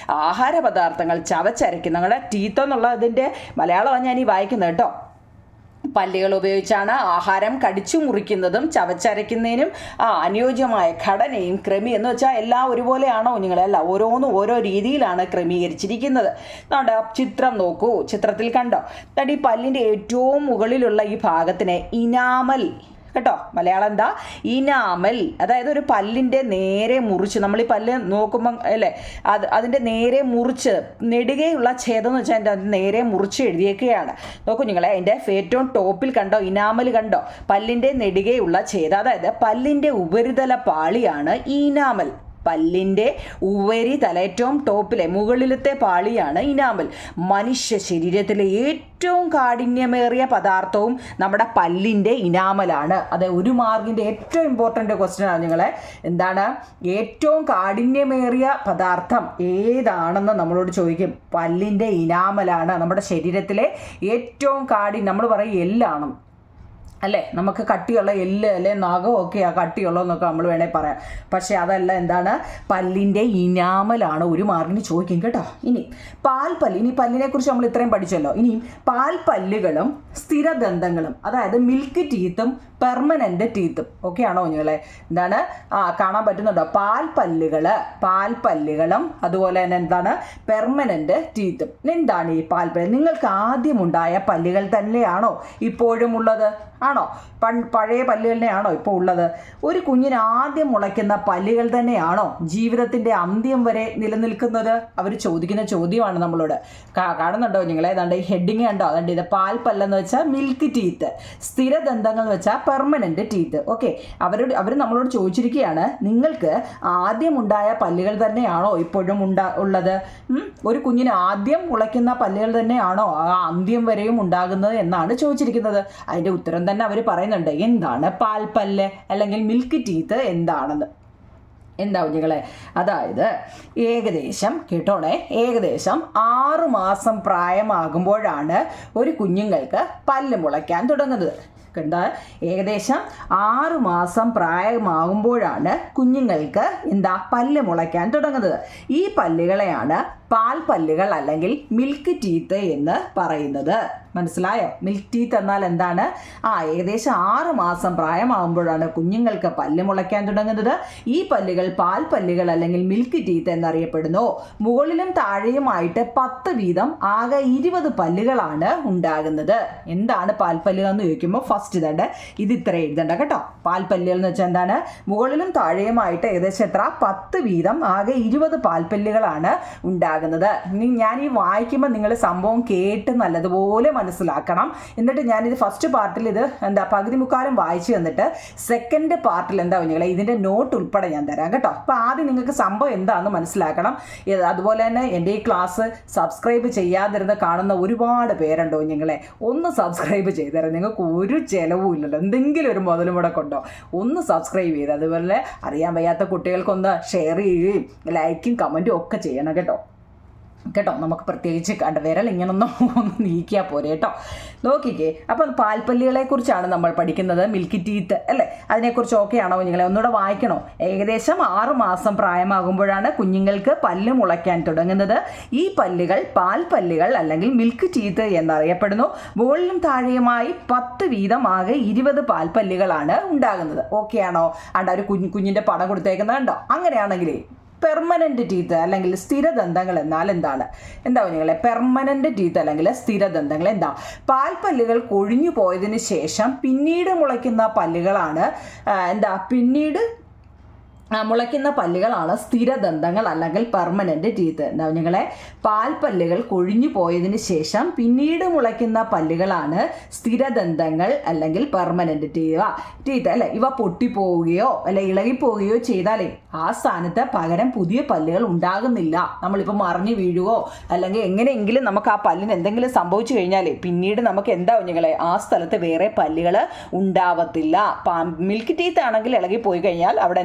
ആഹാര പദാർത്ഥങ്ങൾ ചവച്ചരയ്ക്കുന്ന നമ്മുടെ ടീത്ത് എന്നുള്ളതിൻ്റെ മലയാളമാണ് ഞാൻ ഈ വായിക്കുന്നത് കേട്ടോ. പല്ലുകൾ ഉപയോഗിച്ചാണ് ആഹാരം കടിച്ചു മുറിക്കുന്നതും ചവച്ചരയ്ക്കുന്നതിനും അനുയോജ്യമായ ഘടനയും എന്ന് വെച്ചാൽ എല്ലാം ഒരുപോലെയാണോ കുഞ്ഞുങ്ങളെ? അല്ല, ഓരോന്നും ഓരോ രീതിയിലാണ് ക്രമീകരിച്ചിരിക്കുന്നത്. ചിത്രം നോക്കൂ. ചിത്രത്തിൽ കണ്ടോ? ഈ പല്ലിൻ്റെ ഏറ്റവും മുകളിലുള്ള ഈ ഭാഗത്തിനെ ഇനാമൽ കേട്ടോ. മലയാളം എന്താ? ഇനാമൽ. അതായത് ഒരു പല്ലിൻ്റെ നേരെ മുറിച്ച് നമ്മൾ ഈ പല്ല് നോക്കുമ്പം അല്ലേ, അതിൻ്റെ നേരെ മുറിച്ച് നെടുകയുള്ള ഛേദം എന്ന് വെച്ചാൽ അതിൻ്റെ നേരെ മുറിച്ച് എഴുതിയേക്കുകയാണ്. നോക്കൂ നിങ്ങളെ, അതിൻ്റെ ഏറ്റവും ടോപ്പിൽ കണ്ടോ ഇനാമൽ കണ്ടോ? പല്ലിൻ്റെ നെടുകയുള്ള ഛേദം, അതായത് പല്ലിൻ്റെ ഉപരിതല പാളിയാണ് ഇനാമൽ. പല്ലിൻ്റെ ഉപരിതല ഏറ്റവും ടോപ്പിലെ മുകളിലത്തെ പാളിയാണ് ഇനാമൽ. മനുഷ്യ ശരീരത്തിലെ ഏറ്റവും കാഠിന്യമേറിയ പദാർത്ഥവും നമ്മുടെ പല്ലിൻ്റെ ഇനാമലാണ്. അത് ഒരു മാർക്കിൻ്റെ ഏറ്റവും ഇമ്പോർട്ടൻ്റ് ക്വസ്റ്റ്യൻ ആണ് നിങ്ങളെ. എന്താണ് ഏറ്റവും കാഠിന്യമേറിയ പദാർത്ഥം ഏതാണെന്ന് നമ്മളോട് ചോദിക്കും. പല്ലിൻ്റെ ഇനാമലാണ്. നമ്മുടെ ശരീരത്തിലെ ഏറ്റവും നമ്മൾ പറയും എല്ലാണ് അല്ലേ? നമുക്ക് കട്ടിയുള്ള എല്ല് അല്ലെ നഖം ഒക്കെയാണ് കട്ടിയുള്ളതെന്നൊക്കെ നമ്മൾ വേണേൽ പറയാം. പക്ഷേ അതല്ല, എന്താണ്? പല്ലിൻ്റെ ഇനാമലാണ്. ഒരു മാർക്കിന് ചോദിക്കും കേട്ടോ. ഇനി പാൽപ്പല്ല്. ഇനി പല്ലിനെ കുറിച്ച് നമ്മൾ ഇത്രയും പഠിച്ചല്ലോ. ഇനി പാൽപ്പല്ലുകളും സ്ഥിരദന്തങ്ങളും, അതായത് മിൽക്ക് ടീത്തും പെർമനൻ്റ് ടീത്തും ഒക്കെ ആണോ കുഞ്ഞുങ്ങളെ? എന്താണ്? കാണാൻ പറ്റുന്നുണ്ടോ? പാൽപ്പല്ലുകളും അതുപോലെ തന്നെ എന്താണ്? പെർമനൻ്റ് ടീത്തും. എന്താണ് ഈ പാൽപ്പല്ല്? നിങ്ങൾക്ക് ആദ്യമുണ്ടായ പല്ലുകൾ തന്നെയാണോ ഇപ്പോഴും ഉള്ളത്? ആണോ? പഴയ പല്ലുകളിനെയാണോ ഇപ്പോൾ ഉള്ളത്? ഒരു കുഞ്ഞിന് ആദ്യം മുളയ്ക്കുന്ന പല്ലുകൾ തന്നെയാണോ ജീവിതത്തിൻ്റെ അന്ത്യം വരെ നിലനിൽക്കുന്നത്? അവർ ചോദിക്കുന്ന ചോദ്യമാണ് നമ്മളോട്. കാണുന്നുണ്ടോ നിങ്ങളെ? ഏതാണ്ട് ഈ ഹെഡിങ് കണ്ടോ? അതുകൊണ്ട് ഇത് പാൽപ്പല്ലെന്ന് വെച്ചാൽ മിൽക്ക് ടീത്ത്, സ്ഥിരദന്തങ്ങൾ എന്ന് വെച്ചാൽ പെർമനൻ്റ് ടീത്ത്. ഓക്കെ, അവർ നമ്മളോട് ചോദിച്ചിരിക്കുകയാണ്, നിങ്ങൾക്ക് ആദ്യം ഉണ്ടായ പല്ലുകൾ തന്നെയാണോ ഇപ്പോഴും ഉള്ളത്? ഒരു കുഞ്ഞിന് ആദ്യം മുളയ്ക്കുന്ന പല്ലുകൾ തന്നെയാണോ അന്ത്യം വരെയും ഉണ്ടാകുന്നത് എന്നാണ് ചോദിച്ചിരിക്കുന്നത്. അതിൻ്റെ ഉത്തരം തന്നെ അവർ പറയുന്നുണ്ട്. എന്താണ് പാൽപ്പല്ല് അല്ലെങ്കിൽ മിൽക്ക് ടീത്ത് എന്താണെന്ന്? എന്താ കുഞ്ഞുങ്ങളെ? അതായത് ഏകദേശം 6 മാസം പ്രായമാകുമ്പോഴാണ് ഒരു കുഞ്ഞുങ്ങൾക്ക് പല്ല് മുളയ്ക്കാൻ തുടങ്ങുന്നത്. ഏകദേശം 6 മാസം പ്രായമാകുമ്പോഴാണ് കുഞ്ഞുങ്ങൾക്ക് പല്ല് മുളയ്ക്കാൻ തുടങ്ങുന്നത്. ഈ പല്ലുകളെയാണ് പാൽപ്പല്ലുകൾ അല്ലെങ്കിൽ മിൽക്ക് ടീത്ത് എന്ന് പറയുന്നത്. മനസ്സിലായോ? മിൽക്ക് ടീത്ത് എന്നാൽ എന്താണ്? ഏകദേശം 6 മാസം പ്രായമാകുമ്പോഴാണ് കുഞ്ഞുങ്ങൾക്ക് പല്ല് മുളയ്ക്കാൻ തുടങ്ങുന്നത്. ഈ പല്ലുകൾ പാൽപ്പല്ലുകൾ അല്ലെങ്കിൽ മിൽക്ക് ടീത്ത് എന്നറിയപ്പെടുന്നു. മുകളിലും താഴെയുമായിട്ട് 10 വീതം ആകെ 20 പല്ലുകളാണ് ഉണ്ടാകുന്നത്. എന്താണ് പാൽപ്പല്ലുകൾ എന്ന് ചോദിക്കുമ്പോൾ ഫസ്റ്റ് ഇത് ഇത്ര എഴുതണ്ട കേട്ടോ. പാൽപ്പല്ലുകൾ എന്ന് വെച്ചാൽ എന്താണ്? മുകളിലും താഴെയുമായിട്ട് ഏകദേശം എത്ര? 10 വീതം ആകെ 20 പാൽപ്പല്ലുകളാണ് ഉണ്ടാകുന്നത്. ഞാൻ ഈ വായിക്കുമ്പോൾ നിങ്ങൾ സംഭവം കേട്ട് നല്ലതുപോലെ മനസ്സിലാക്കണം. എന്നിട്ട് ഞാനിത് ഫസ്റ്റ് പാർട്ടിൽ ഇത് പകുതി മുക്കാലും വായിച്ചു തന്നിട്ട് സെക്കൻഡ് പാർട്ടിൽ കുഞ്ഞുങ്ങളെ ഇതിൻ്റെ നോട്ട് ഉൾപ്പെടെ ഞാൻ തരാം കേട്ടോ. അപ്പോൾ ആദ്യം നിങ്ങൾക്ക് സംഭവം എന്താണെന്ന് മനസ്സിലാക്കണം. അതുപോലെ തന്നെ എൻ്റെ ഈ ക്ലാസ് സബ്സ്ക്രൈബ് ചെയ്യാതിരുന്ന് കാണുന്ന ഒരുപാട് പേരുണ്ടോ കുഞ്ഞുങ്ങളെ? ഒന്ന് സബ്സ്ക്രൈബ് ചെയ്തേരാം. നിങ്ങൾക്ക് ഒരു ചിലവും ഇല്ലല്ലോ. എന്തെങ്കിലും ഒരു മുതലും കൂടെ കൊണ്ടോ ഒന്ന് സബ്സ്ക്രൈബ് ചെയ്ത്, അതുപോലെ അറിയാൻ വയ്യാത്ത കുട്ടികൾക്കൊന്ന് ഷെയർ ചെയ്യുകയും ലൈക്കും കമൻറ്റും ഒക്കെ ചെയ്യണം കേട്ടോ. കേട്ടോ. നമുക്ക് പ്രത്യേകിച്ച് കണ്ട വിരൽ ഇങ്ങനൊന്നും ഒന്ന് നീക്കിയാൽ പോരെ കേട്ടോ. നോക്കിക്കേ, അപ്പം പാൽപ്പല്ലികളെ കുറിച്ചാണ് നമ്മൾ പഠിക്കുന്നത്, മിൽക്കി ടീത്ത് അല്ലേ. അതിനെക്കുറിച്ച് ഓക്കെ ആണോ നിങ്ങളെ? ഒന്നുകൂടെ വായിക്കണോ? ഏകദേശം 6 മാസം പ്രായമാകുമ്പോഴാണ് കുഞ്ഞുങ്ങൾക്ക് പല്ല് മുളയ്ക്കാൻ തുടങ്ങുന്നത്. ഈ പല്ലുകൾ പാൽപ്പല്ലുകൾ അല്ലെങ്കിൽ മിൽക്ക് ടീത്ത് എന്നറിയപ്പെടുന്നു. മുകളിലും താഴെയുമായി 10 വീതം ആകെ 20 പാൽപ്പല്ലുകളാണ് ഉണ്ടാകുന്നത്. ഓക്കെ ആണോ? ഒരു കുഞ്ഞിൻ്റെ പടം കൊടുത്തേക്കുന്നത് കണ്ടോ? അങ്ങനെയാണെങ്കിലേ പെർമനന്റ് ടീത്ത് അല്ലെങ്കിൽ സ്ഥിരദന്തങ്ങൾ എന്നാൽ എന്താണ്? നിങ്ങളെ പെർമനന്റ് ടീത്ത് അല്ലെങ്കിൽ സ്ഥിരദന്തങ്ങൾ എന്താ? പാൽപ്പല്ലുകൾ കൊഴിഞ്ഞു പോയതിന് ശേഷം പിന്നീട് മുളയ്ക്കുന്ന പല്ലുകളാണ് മുളയ്ക്കുന്ന പല്ലുകളാണ് സ്ഥിരദന്തങ്ങൾ അല്ലെങ്കിൽ പെർമനന്റ് ടീത്ത്. നിങ്ങളെ പാൽപ്പല്ലുകൾ കൊഴിഞ്ഞു പോയതിന് ശേഷം പിന്നീട് മുളയ്ക്കുന്ന പല്ലുകളാണ് സ്ഥിരദന്തങ്ങൾ അല്ലെങ്കിൽ പെർമനന്റ് ടീത്ത് അല്ലെ. ഇവ പൊട്ടിപ്പോവുകയോ അല്ലെ ഇളകിപ്പോവുകയോ ചെയ്താലേ ആ സ്ഥാനത്ത് പകരം പുതിയ പല്ലുകൾ ഉണ്ടാകുന്നില്ല. നമ്മളിപ്പോൾ മറിഞ്ഞു വീഴുകയോ അല്ലെങ്കിൽ എങ്ങനെയെങ്കിലും നമുക്ക് ആ പല്ലിന് എന്തെങ്കിലും സംഭവിച്ചു കഴിഞ്ഞാലേ പിന്നീട് നമുക്ക് നിങ്ങളെ ആ സ്ഥലത്ത് വേറെ പല്ലുകൾ ഉണ്ടാവത്തില്ല. മിൽക്ക് ടീത്ത് ആണെങ്കിൽ ഇളകിപ്പോയി കഴിഞ്ഞാൽ അവിടെ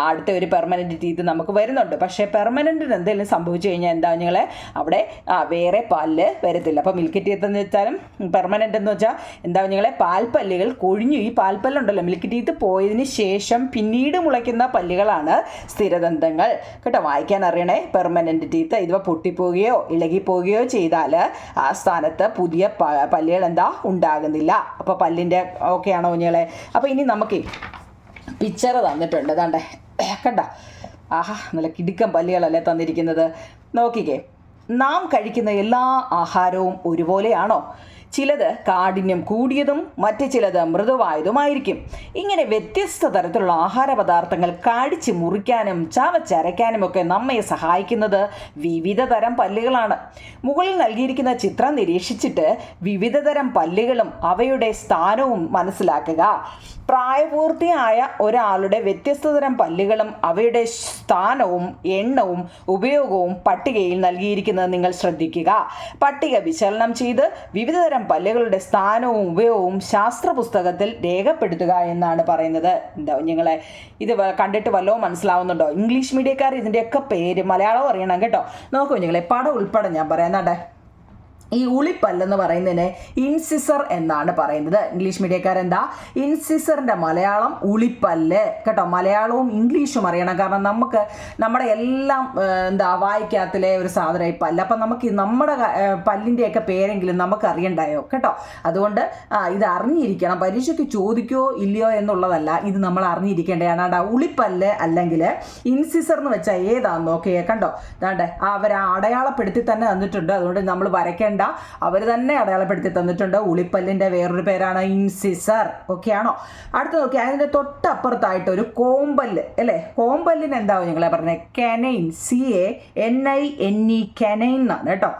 അടുത്ത ഒരു പെർമനന്റ് ടീത്ത് നമുക്ക് വരുന്നുണ്ട്. പക്ഷേ പെർമനന്റിന് എന്തെങ്കിലും സംഭവിച്ചു കഴിഞ്ഞാൽ നിങ്ങളെ അവിടെ വേറെ പല്ല് വരത്തില്ല. അപ്പോൾ മിൽക്ക് ടീത്ത് എന്ന് വെച്ചാലും പെർമനന്റ് എന്ന് വെച്ചാൽ നിങ്ങളെ പാൽപ്പല്ലുകൾ കൊഴിഞ്ഞു, ഈ പാൽപ്പല്ലുണ്ടല്ലോ മിൽക്ക് ടീത്ത് പോയതിന് ശേഷം പിന്നീട് മുളയ്ക്കുന്ന പല്ലുകളാണ് സ്ഥിരദന്തങ്ങൾ കേട്ടോ. വായിക്കാൻ അറിയണേ. പെർമനന്റ് ടീത്ത് ഇവ പൊട്ടിപ്പോവുകയോ ഇളകിപ്പോവുകയോ ചെയ്താൽ ആ സ്ഥാനത്ത് പുതിയ പല്ലുകൾ ഉണ്ടാകുന്നില്ല. അപ്പോൾ പല്ലിൻ്റെ ഓക്കെ ആണോ നിങ്ങളെ? അപ്പോൾ ഇനി നമുക്ക് പിക്ചർ തന്നിട്ടുണ്ട്. അതാണ്ടേ കണ്ട, ആഹാ നല്ല കിടുക്കൻ പല്ലുകളല്ലേ തന്നിരിക്കുന്നത്. നോക്കിക്കേ, നാം കഴിക്കുന്ന എല്ലാ ആഹാരവും ഒരുപോലെയാണോ? ചിലത് കാഠിന്യം കൂടിയതും മറ്റു ചിലത് മൃദുവായതുമായിരിക്കും. ഇങ്ങനെ വ്യത്യസ്ത തരത്തിലുള്ള ആഹാര പദാർത്ഥങ്ങൾ കടിച്ച് മുറിക്കാനും ചവച്ചരയ്ക്കാനും ഒക്കെ നമ്മെ സഹായിക്കുന്നത് വിവിധ തരം പല്ലുകളാണ്. മുകളിൽ നൽകിയിരിക്കുന്ന ചിത്രം നിരീക്ഷിച്ചിട്ട് വിവിധ തരം പല്ലുകളും അവയുടെ സ്ഥാനവും മനസ്സിലാക്കുക. പ്രായപൂർത്തിയായ ഒരാളുടെ വ്യത്യസ്ത തരം പല്ലുകളും അവയുടെ സ്ഥാനവും എണ്ണവും ഉപയോഗവും പട്ടികയിൽ നൽകിയിരിക്കുന്നത് നിങ്ങൾ ശ്രദ്ധിക്കുക. പട്ടിക വിശകലനം ചെയ്ത് വിവിധതരം പല്ലുകളുടെ സ്ഥാനവും ഉപയോഗവും ശാസ്ത്ര പുസ്തകത്തിൽ രേഖപ്പെടുത്തുക എന്നാണ് പറയുന്നത്. നിങ്ങളെ ഇത് കണ്ടിട്ട് വല്ലതും മനസ്സിലാവുന്നുണ്ടോ? ഇംഗ്ലീഷ് മീഡിയക്കാർ ഇതിൻ്റെയൊക്കെ പേര് മലയാളം അറിയണം കേട്ടോ. നോക്കൂ നിങ്ങളെ, പടം ഉൾപ്പെടെ ഞാൻ പറയാം. ഈ ഉളിപ്പല്ലെന്ന് പറയുന്നതിന് ഇൻസിസർ എന്നാണ് പറയുന്നത്. ഇംഗ്ലീഷ് മീഡിയക്കാരെന്താ ഇൻസിസറിൻ്റെ മലയാളം ഉളിപ്പല്ല് കേട്ടോ. മലയാളവും ഇംഗ്ലീഷും അറിയണം. കാരണം നമ്മുടെ എല്ലാം വായിക്കാത്തിലെ ഒരു സാധനം ഈ പല്ല്. അപ്പം നമുക്ക് നമ്മുടെ പല്ലിൻ്റെയൊക്കെ പേരെങ്കിലും നമുക്ക് അറിയണ്ടായോ കേട്ടോ. അതുകൊണ്ട് ഇത് അറിഞ്ഞിരിക്കണം. പരീക്ഷയ്ക്ക് ചോദിക്കോ ഇല്ലയോ എന്നുള്ളതല്ല, ഇത് നമ്മൾ അറിഞ്ഞിരിക്കേണ്ടതാണ്. ഉളിപ്പല്ല് അല്ലെങ്കിൽ ഇൻസിസർ എന്ന് വെച്ചാൽ ഏതാണെന്ന് നോക്കിയേ കണ്ടോ. അതാണ്ട് അവർ അടയാളപ്പെടുത്തി തന്നെ തന്നിട്ടുണ്ട്. അതുകൊണ്ട് നമ്മൾ വരയ്ക്കേണ്ട, അവർ തന്നെ അടയാളപ്പെടുത്തി തന്നിട്ടുണ്ട്. ഉളിപ്പല്ലിന്റെ വേറൊരു പേരാണ് ഇൻസിസർ. ഓക്കെ ആണോ? അടുത്ത് നോക്കി, അതിന്റെ തൊട്ടപ്പുറത്തായിട്ട് ഒരു കോമ്പല്ല് അല്ലേ. കോമ്പല്ലിന് എന്താവും നിങ്ങളെ പറഞ്ഞത്? കെനൈൻ, CANINE കെനൈൻ എന്നാണ് കേട്ടോ.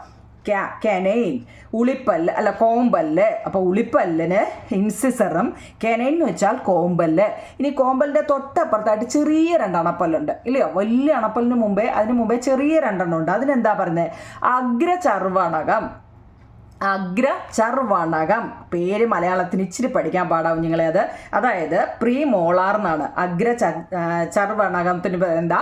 കെനൈൻ ഉളിപ്പല്ല് അല്ല കോമ്പല്ല്. അപ്പോൾ ഉളിപ്പല്ലിന് ഇൻസിസറും കെനൈൻ എന്ന് വെച്ചാൽ കോമ്പല്ല്. ഇനി കോമ്പലിൻ്റെ തൊട്ടപ്പുറത്തായിട്ട് ചെറിയ 2 അണപ്പല്ലുണ്ട് ഇല്ലയോ. വലിയ അണപ്പല്ലിന് അതിന് മുമ്പേ ചെറിയ 2 ഉണ്ട്. അതിനെന്താ പറയുന്നത്? അഗ്രചർവണകം. അഗ്രചർവണകം പേര് മലയാളത്തിന് ഇച്ചിരി പഠിക്കാൻ പാടാവും നിങ്ങളെ. അതായത് പ്രീ മോളാർ എന്നാണ്. ചർവണകത്തിന് എന്താ?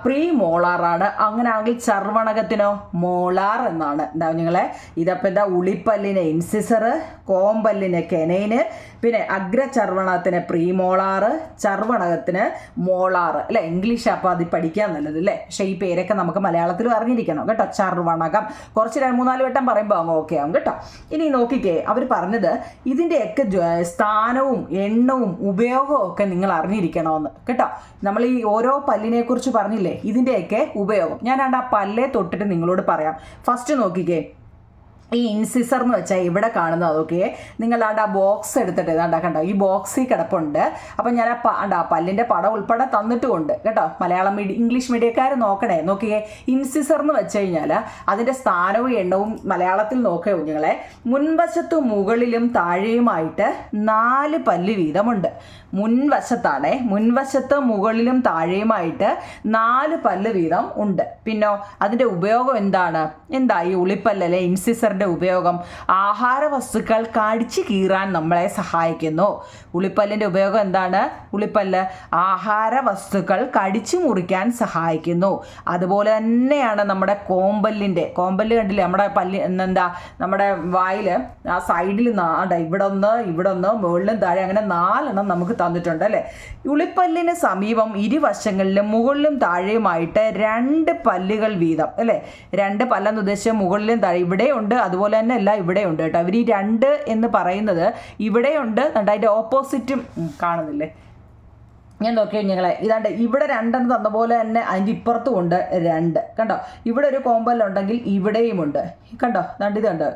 പ്രീ മോളാറാണ്. അങ്ങനെയാണെങ്കിൽ ചർവണകത്തിനോ മോളാർ എന്നാണ്. നിങ്ങളെ ഇതപ്പോൾ ഉളിപ്പല്ലിന് ഇൻസിസർ, കോമ്പല്ലിന് കെനൈന്, പിന്നെ അഗ്രചർവണകത്തിന് പ്രീ മോളാറ്, ചർവണകത്തിന് മോളാറ് അല്ലേ. ഇംഗ്ലീഷ് അപ്പോൾ അത് പഠിക്കാൻ നല്ലത് അല്ലേ. പക്ഷേ ഈ പേരൊക്കെ നമുക്ക് മലയാളത്തിലും അറിഞ്ഞിരിക്കണം കേട്ടോ. ചർവണകം കുറച്ച് 3-4 വട്ടം പറയുമ്പോൾ അങ്ങ് ഓക്കെ ആവും കേട്ടോ. ഇനി നോക്കിക്കേ, അവർ പറഞ്ഞത് ഇതിൻ്റെയൊക്കെ സ്ഥാനവും എണ്ണവും ഉപയോഗവും ഒക്കെ നിങ്ങൾ അറിഞ്ഞിരിക്കണമെന്ന് കേട്ടോ. നമ്മൾ ഈ ഓരോ പല്ലിനെ കുറിച്ച് പറഞ്ഞില്ലേ, ഇതിൻ്റെയൊക്കെ ഉപയോഗം ഞാൻ ആ പല്ലേ തൊട്ടിട്ട് നിങ്ങളോട് പറയാം. ഫസ്റ്റ് നോക്കിക്കേ, ഈ ഇൻസിസർ എന്ന് വെച്ചാൽ ഇവിടെ കാണുന്നത് അതൊക്കെ നിങ്ങൾ ആ ബോക്സ് എടുത്തിട്ട് കണ്ടോ, ഈ ബോക്സിൽ കിടപ്പുണ്ട്. അപ്പം ഞാൻ ആ പല്ലിൻ്റെ പടം ഉൾപ്പെടെ തന്നിട്ടുമുണ്ട് കേട്ടോ. ഇംഗ്ലീഷ് മീഡിയക്കാർ നോക്കിയേ. ഇൻസിസർ എന്ന് വെച്ച് കഴിഞ്ഞാൽ അതിൻ്റെ സ്ഥാനവും എണ്ണവും മലയാളത്തിൽ നോക്കിയ കുഞ്ഞുങ്ങളെ, മുൻവശത്തും മുകളിലും താഴെയുമായിട്ട് 4 പല്ല് വീതമുണ്ട്. മുൻവശത്ത് മുകളിലും താഴെയുമായിട്ട് 4 പല്ല് വീതം ഉണ്ട്. പിന്നോ അതിൻ്റെ ഉപയോഗം എന്താ ഈ ഉളിപ്പല്ലല്ലേ, ഇൻസിസറിൻ്റെ ഉളിപ്പല്ലുകളുടെ ഉപയോഗം ആഹാര വസ്തുക്കൾ കടിച്ചു കീറാൻ നമ്മളെ സഹായിക്കുന്നു. ഉളിപ്പല്ലിൻ്റെ ഉപയോഗം എന്താണ്? ഉളിപ്പല്ല് ആഹാര വസ്തുക്കൾ കടിച്ചു മുറിക്കാൻ സഹായിക്കുന്നു. അതുപോലെ തന്നെയാണ് നമ്മുടെ കോമ്പല്ല് കണ്ടില്ലേ? നമ്മുടെ നമ്മുടെ വായിൽ ആ സൈഡിൽ ഇവിടെ ഒന്ന് മുകളിലും താഴെ അങ്ങനെ 4 നമുക്ക് തന്നിട്ടുണ്ട് അല്ലേ. ഉളിപ്പല്ലിന് സമീപം ഇരുവശങ്ങളിലും മുകളിലും താഴെയുമായിട്ട് 2 പല്ലുകൾ വീതം അല്ലേ. 2 പല്ലെന്ന് ഉദ്ദേശിച്ച് മുകളിലും താഴെ ഇവിടെയുണ്ട്, അതുപോലെ തന്നെ അല്ല ഇവിടെയുണ്ട് കേട്ടോ. അവർ ഈ 2 എന്ന് പറയുന്നത് ഇവിടെയുണ്ട്, അതിൻ്റെ ഓപ്പോസിറ്റും കാണുന്നില്ലേ? ഞാൻ നോക്കിയാൽ ഞങ്ങളെ ഇതാണ്ട് ഇവിടെ 2 തന്ന പോലെ തന്നെ അതിൻ്റെ ഇപ്പുറത്തും ഉണ്ട് 2 കണ്ടോ. ഇവിടെ ഒരു കോമ്പല്ലുണ്ടെങ്കിൽ ഇവിടെയുമുണ്ട് കണ്ടോ. ഇതുണ്ട്,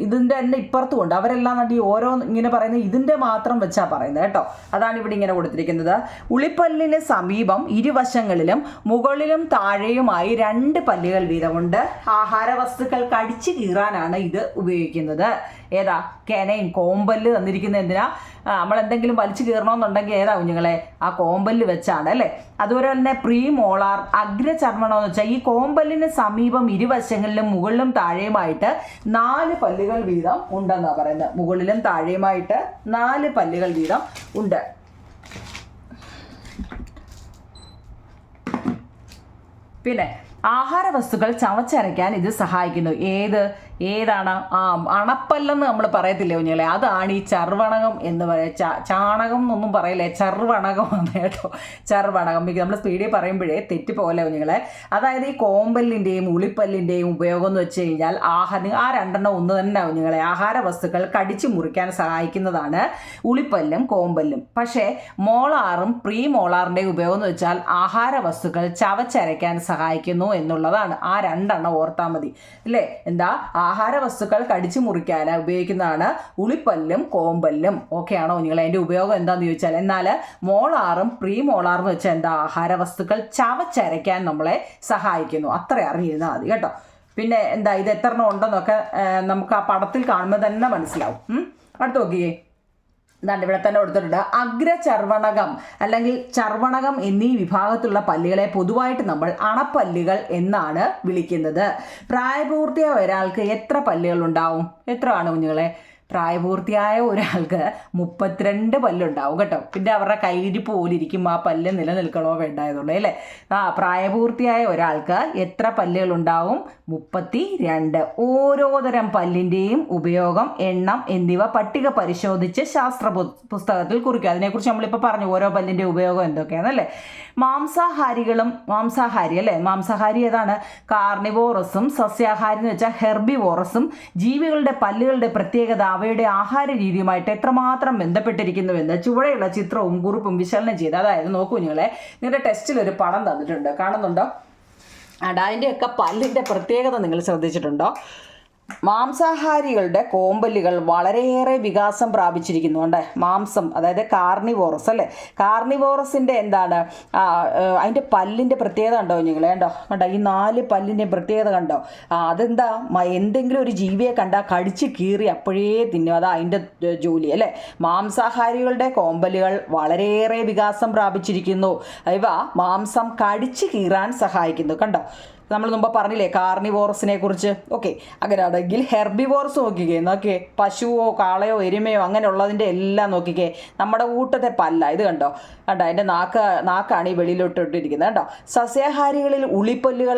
ഇതിൻ്റെ തന്നെ ഇപ്പുറത്തും ഉണ്ട്. അവരെല്ലാം ഈ ഓരോ ഇങ്ങനെ പറയുന്നത് ഇതിൻ്റെ മാത്രം വെച്ചാണ് പറയുന്നത് കേട്ടോ. അതാണ് ഇവിടെ ഇങ്ങനെ കൊടുത്തിരിക്കുന്നത്. ഉളിപ്പല്ലിന് സമീപം ഇരുവശങ്ങളിലും മുകളിലും താഴെയുമായി 2 പല്ലുകൾ വീതമുണ്ട്. ആഹാര വസ്തുക്കൾ കടിച്ചു കീറാനാണ് ഇത് ഉപയോഗിക്കുന്നത്. ഏതാ? കോമ്പല്ല് തന്നിരിക്കുന്നത് എന്തിനാ? നമ്മൾ എന്തെങ്കിലും വലിച്ചു കീറണമെന്നുണ്ടെങ്കിൽ ഏതാ കുഞ്ഞുങ്ങളെ? ആ കോമ്പല്ല് വെച്ചാണ് അല്ലേ. അതുപോലെ തന്നെ പ്രീമോളാർ അഗ്രചർമ്മണം എന്ന് വെച്ചാൽ ഈ കോമ്പല്ലിന് സമീപം ഇരുവശങ്ങളിലും മുകളിലും താഴെയുമായിട്ട് 4 പല്ലുകൾ വീതം ഉണ്ടെന്നാണ് പറയുന്നത്. മുകളിലും താഴെയുമായിട്ട് 4 പല്ലുകൾ വീതം ഉണ്ട്. പിന്നെ ആഹാര വസ്തുക്കൾ ചവച്ചരയ്ക്കാൻ ഇത് സഹായിക്കുന്നു. ഏതാണ്? അണപ്പല്ലെന്ന് നമ്മൾ പറയത്തില്ലേ കുഞ്ഞുങ്ങളെ? അതാണ് ഈ ചർവണകം എന്ന് പറയുക. ചാണകം എന്നൊന്നും പറയില്ലേ, ചർവണകമാണ് കേട്ടോ. ചർവണകം നമ്മൾ സ്പീഡിൽ പറയുമ്പോഴേ തെറ്റിപ്പോലെ കുഞ്ഞുങ്ങളെ. അതായത് ഈ കോമ്പല്ലിൻ്റെയും ഉളിപ്പല്ലിൻ്റെയും ഉപയോഗം എന്ന് വെച്ച് കഴിഞ്ഞാൽ ആ 2 ഒന്ന് തന്നെ കുഞ്ഞുങ്ങളെ. ആഹാര വസ്തുക്കൾ കടിച്ചു മുറിക്കാൻ സഹായിക്കുന്നതാണ് ഉളിപ്പല്ലും കോമ്പല്ലും. പക്ഷേ മോളാറും പ്രീമോളാറിൻ്റെ ഉപയോഗം എന്ന് വെച്ചാൽ ആഹാര വസ്തുക്കൾ ചവച്ചരയ്ക്കാൻ സഹായിക്കുന്നു എന്നുള്ളതാണ്. ആ 2 ഓർത്താൽ മതി അല്ലേ. എന്താ? ആഹാര വസ്തുക്കൾ കടിച്ചു മുറിക്കാൻ ഉപയോഗിക്കുന്നതാണ് ഉളിപ്പല്ലും കോമ്പല്ലും. ഓക്കെ ആണോ നിങ്ങൾ? അതിൻ്റെ ഉപയോഗം എന്താണെന്ന് ചോദിച്ചാൽ, എന്നാൽ മോളാറും പ്രീമോളാറും വെച്ചാൽ എന്താ? ആഹാര വസ്തുക്കൾ ചവച്ചരയ്ക്കാൻ നമ്മളെ സഹായിക്കുന്നു. അത്ര അറിഞ്ഞിരുന്നാൽ മതി കേട്ടോ. പിന്നെ എന്താ, ഇത് എത്ര ഉണ്ടെന്നൊക്കെ നമുക്ക് ആ പടത്തിൽ കാണുമ്പോൾ തന്നെ മനസ്സിലാവും. അടുത്ത് നോക്കിയേ, ഇതാണ്ട് ഇവിടെ തന്നെ കൊടുത്തിട്ടുണ്ട്. അഗ്രചർവണകം അല്ലെങ്കിൽ ചർവണകം എന്നീ വിഭാഗത്തിലുള്ള പല്ലുകളെ പൊതുവായിട്ട് നമ്മൾ അണപ്പല്ലുകൾ എന്നാണ് വിളിക്കുന്നത്. പ്രായപൂർത്തിയായ ഒരാൾക്ക് എത്ര പല്ലുകൾ ഉണ്ടാവും? എത്ര ആണ് കുഞ്ഞുങ്ങളെ? പ്രായപൂർത്തിയായ ഒരാൾക്ക് 32 പല്ലുണ്ടാവും കേട്ടോ. പിന്നെ അവരുടെ കയ്യിരിപ്പ് പോലിരിക്കും ആ പല്ല് നിലനിൽക്കണോ വേണ്ടായതുകൊണ്ട് അല്ലേ. പ്രായപൂർത്തിയായ ഒരാൾക്ക് എത്ര പല്ലുകൾ ഉണ്ടാവും? 32. ഓരോ തരം പല്ലിൻ്റെയും ഉപയോഗം, എണ്ണം എന്നിവ പട്ടിക പരിശോധിച്ച് ശാസ്ത്ര പുസ്തകത്തിൽ കുറിക്കുക. അതിനെക്കുറിച്ച് നമ്മളിപ്പോൾ പറഞ്ഞു, ഓരോ പല്ലിൻ്റെ ഉപയോഗം എന്തൊക്കെയാണല്ലേ. മാംസാഹാരി ഏതാണ്? കാർണിവോറസും സസ്യാഹാരി എന്ന് വെച്ചാൽ ഹെർബിവോറസും ജീവികളുടെ പല്ലുകളുടെ പ്രത്യേകത അവയുടെ ആഹാര രീതിയുമായിട്ട് എത്രമാത്രം ബന്ധപ്പെട്ടിരിക്കുന്നുവെന്ന് ചുവടെയുള്ള ചിത്രവും കുറിപ്പും വിശകലനം ചെയ്ത്, അതായത് നോക്കൂ നിങ്ങളെ, നിങ്ങളുടെ ടെസ്റ്റിൽ ഒരു പടം തന്നിട്ടുണ്ട്, കാണുന്നുണ്ടോ? അതിൻ്റെയൊക്കെ പല്ലിൻ്റെ പ്രത്യേകത നിങ്ങൾ ശ്രദ്ധിച്ചിട്ടുണ്ടോ? മാംസാഹാരികളുടെ കോമ്പല്ലുകൾ വളരെയേറെ വികാസം പ്രാപിച്ചിരിക്കുന്നു. മാംസം, അതായത് കാർണിവോറസ് അല്ലേ. കാർണിവോറസിൻ്റെ എന്താണ് അതിൻ്റെ പല്ലിൻ്റെ പ്രത്യേകത കണ്ടോ നിങ്ങൾ? കണ്ടോ ഈ 4 പല്ലിൻ്റെ പ്രത്യേകത കണ്ടോ? അതെന്താ? എന്തെങ്കിലും ഒരു ജീവിയെ കണ്ടാൽ കടിച്ച് കീറി അപ്പോഴേ തിന്നും, അതാ അതിൻ്റെ ജോലി അല്ലേ. മാംസാഹാരികളുടെ കോമ്പല്ലുകൾ വളരെയേറെ വികാസം പ്രാപിച്ചിരിക്കുന്നു. ഇവ മാംസം കടിച്ച് കീറാൻ സഹായിക്കുന്നു. കണ്ടോ, നമ്മൾ മുമ്പ് പറഞ്ഞില്ലേ കാർണിവോറസിനെ കുറിച്ച്. ഓക്കെ, അങ്ങനെയാണെങ്കിൽ ഹെർബിവോറസ് നോക്കിക്കേ. പശുവോ കാളയോ എരുമയോ അങ്ങനെയുള്ളതിൻ്റെ എല്ലാം നോക്കിക്കേ, നമ്മുടെ കൂട്ടത്തെ പല്ല. ഇത് കണ്ടോ, അതിൻ്റെ നാക്കാണ് ഈ വെളിയിലോട്ട് ഇട്ടിരിക്കുന്നത് കേട്ടോ. സസ്യാഹാരികളിൽ ഉളിപ്പല്ലുകൾ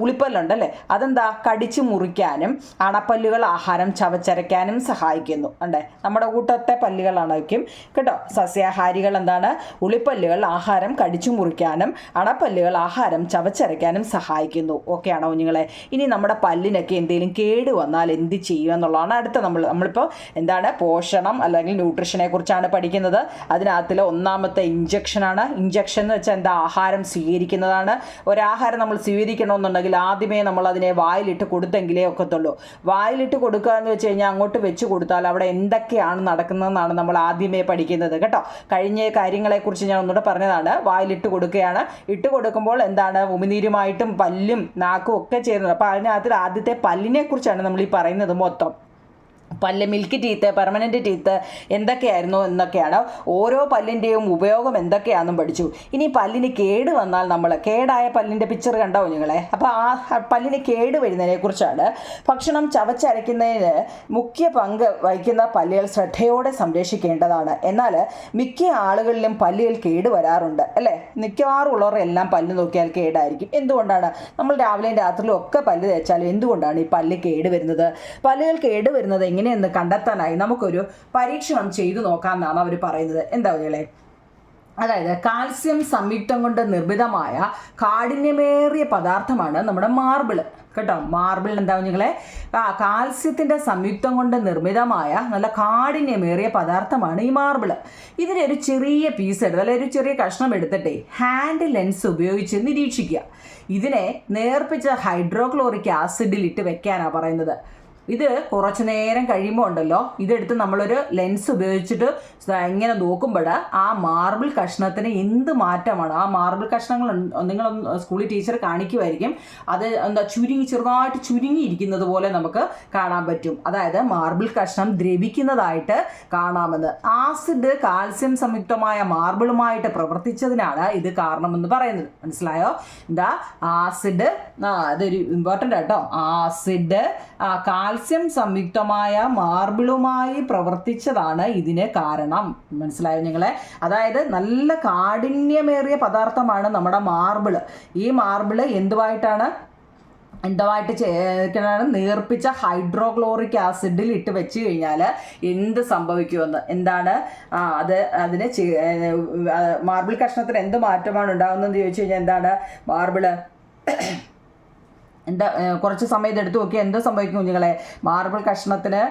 ഉളിപ്പല്ലുണ്ടല്ലേ, അതെന്താ? കടിച്ചു മുറിക്കാനും അണപ്പല്ലുകൾ ആഹാരം ചവച്ചരയ്ക്കാനും സഹായിക്കുന്നു. നമ്മുടെ കൂട്ടത്തെ പല്ലുകളായിരിക്കും കേട്ടോ. സസ്യാഹാരികൾ എന്താണ്? ഉളിപ്പല്ലുകൾ ആഹാരം കടിച്ചു മുറിക്കാനും അണപ്പല്ലുകൾ ആഹാരം ചവച്ചരയ്ക്കാനും സഹായിക്കുന്നു. ഓക്കെ ആണോ കുഞ്ഞുങ്ങളെ? ഇനി നമ്മുടെ പല്ലിനൊക്കെ എന്തെങ്കിലും കേട് വന്നാൽ എന്ത് ചെയ്യുക എന്നുള്ളതാണ് അടുത്ത നമ്മളിപ്പോൾ എന്താണ് പോഷണം അല്ലെങ്കിൽ ന്യൂട്രീഷനെ കുറിച്ചാണ് പഠിക്കുന്നത്. അതിനകത്തിൽ ഒന്നാമത്തെ ഇഞ്ചക്ഷനാണ്. ഇഞ്ചക്ഷൻ എന്ന് വെച്ചാൽ എന്താ? ആഹാരം സ്വീകരിക്കുന്നതാണ്. ഒരാഹാരം നമ്മൾ സ്വീകരിക്കണമെന്നുണ്ടെങ്കിൽ ആദ്യമേ നമ്മൾ അതിനെ വായിലിട്ട് കൊടുത്തെങ്കിലേ ഒക്കത്തുള്ളൂ. വായിലിട്ട് കൊടുക്കുക എന്ന് വെച്ച് കഴിഞ്ഞാൽ അങ്ങോട്ട് വെച്ച് കൊടുത്താൽ അവിടെ എന്തൊക്കെയാണ് നടക്കുന്നതെന്നാണ് നമ്മൾ ആദ്യമേ പഠിക്കുന്നത് കേട്ടോ. കഴിഞ്ഞ കാര്യങ്ങളെക്കുറിച്ച് ഞാൻ ഒന്നുകൂടെ പറഞ്ഞതാണ്. വായിലിട്ട് കൊടുക്കുകയാണ്. ഇട്ട് കൊടുക്കുമ്പോൾ എന്താണ്? ഉമിനീരുമായിട്ടും പല്ലും നാക്കും ഒക്കെ ചേരുന്നത്. അപ്പോൾ അതിനകത്ത് ആദ്യത്തെ പല്ലിനെ കുറിച്ചാണ് നമ്മൾ ഈ പറയുന്നത് മൊത്തം. പല്ല് മിൽക്ക് ടീത്ത്, പെർമനൻറ്റ് ടീത്ത് എന്തൊക്കെയായിരുന്നു എന്നൊക്കെയാണ്. ഓരോ പല്ലിൻ്റെയും ഉപയോഗം എന്തൊക്കെയാണെന്നും പഠിച്ചു. ഇനി പല്ലിന് കേട് വന്നാൽ നമ്മൾ കേടായ പല്ലിൻ്റെ പിക്ചർ കണ്ടോ നിങ്ങളെ? അപ്പോൾ ആ പല്ലിന് കേട് വരുന്നതിനെക്കുറിച്ചാണ്. ഭക്ഷണം ചവച്ചരയ്ക്കുന്നതിന് മുഖ്യ പങ്ക് വഹിക്കുന്ന പല്ലുകൾ ശ്രദ്ധയോടെ സംരക്ഷിക്കേണ്ടതാണ്. എന്നാൽ മിക്ക ആളുകളിലും പല്ലുകൾ കേട് വരാറുണ്ട് അല്ലേ? മിക്കവാറും ഉള്ളവരെല്ലാം പല്ല് നോക്കിയാൽ കേടായിരിക്കും. എന്തുകൊണ്ടാണ്? നമ്മൾ രാവിലെയും രാത്രിയിലും ഒക്കെ പല്ല് തേച്ചാലും എന്തുകൊണ്ടാണ് ഈ പല്ല് കേട് വരുന്നത്? പല്ലുകൾ കേട് വരുന്നത് എങ്ങനെയെന്ന് കണ്ടെത്താനായി നമുക്കൊരു പരീക്ഷണം ചെയ്തു നോക്കാമെന്നാണ് അവർ പറയുന്നത്. എന്താ പറയുക? അതായത് കാൽസ്യം സംയുക്തം കൊണ്ട് നിർമ്മിതമായ കാഠിന്യമേറിയ പദാർത്ഥമാണ് നമ്മുടെ മാർബിള് കേട്ടോ. മാർബിൾ എന്താ നിങ്ങളെ? കാൽസ്യത്തിൻ്റെ സംയുക്തം കൊണ്ട് നിർമ്മിതമായ നല്ല കാഠിന്യമേറിയ പദാർത്ഥമാണ് ഈ മാർബിള്. ഇതിനെ ഒരു ചെറിയ പീസ് എടുത്ത് അല്ലെങ്കിൽ ഒരു ചെറിയ കഷ്ണം എടുത്തിട്ടേ ഹാൻഡ് ലെൻസ് ഉപയോഗിച്ച് നിരീക്ഷിക്കുക. ഇതിനെ നേർപ്പിച്ച ഹൈഡ്രോക്ലോറിക് ആസിഡിൽ ഇട്ട് വെക്കാനാണ് പറയുന്നത്. ഇത് കുറച്ച് നേരം കഴിയുമ്പോൾ ഉണ്ടല്ലോ, ഇതെടുത്ത് നമ്മളൊരു ലെൻസ് ഉപയോഗിച്ചിട്ട് ഇങ്ങനെ നോക്കുമ്പോൾ ആ മാർബിൾ കഷ്ണത്തിന് എന്ത് മാറ്റമാണ്. ആ മാർബിൾ കഷ്ണങ്ങൾ നിങ്ങൾ സ്കൂളിൽ ടീച്ചർ കാണിക്കുമായിരിക്കും. അത് എന്താ ചെറുതായിട്ട് ചുരുങ്ങിയിരിക്കുന്നത് പോലെ നമുക്ക് കാണാൻ പറ്റും. അതായത് മാർബിൾ കഷ്ണം ദ്രവിക്കുന്നതായിട്ട് കാണാമെന്ന്. ആസിഡ് കാൽസ്യം സംയുക്തമായ മാർബിളുമായിട്ട് പ്രവർത്തിച്ചതിനാണ് ഇത് കാരണമെന്ന് പറയുന്നത്. മനസ്സിലായോ? എന്താ ആസിഡ്? അതൊരു ഇമ്പോർട്ടൻ്റ് ആട്ടോ. ആസിഡ് കാൽസ്യം സംയുക്തമായ മാർബിളുമായി പ്രവർത്തിച്ചതാണ് ഇതിന് കാരണം. മനസ്സിലായോ നിങ്ങളെ? അതായത് നല്ല കാഠിന്യമേറിയ പദാർത്ഥമാണ് നമ്മുടെ മാർബിള്. ഈ മാർബിള് എന്തുമായിട്ട് നേർപ്പിച്ച ഹൈഡ്രോക്ലോറിക് ആസിഡിൽ ഇട്ട് വെച്ച് കഴിഞ്ഞാൽ എന്ത് സംഭവിക്കുമെന്ന്. എന്താണ് അതിന് മാർബിൾ കഷ്ണത്തിന് എന്ത് മാറ്റമാണ് ഉണ്ടാകുന്നതെന്ന് ചോദിച്ചു കഴിഞ്ഞാൽ എന്താണ് മാർബിള് കുറച്ച് സമയം എടുത്ത് നോക്കിയാൽ എന്ത് സംഭവിക്കും കുഞ്ഞുങ്ങളെ? മാർബിൾ കഷ്ണത്തിന്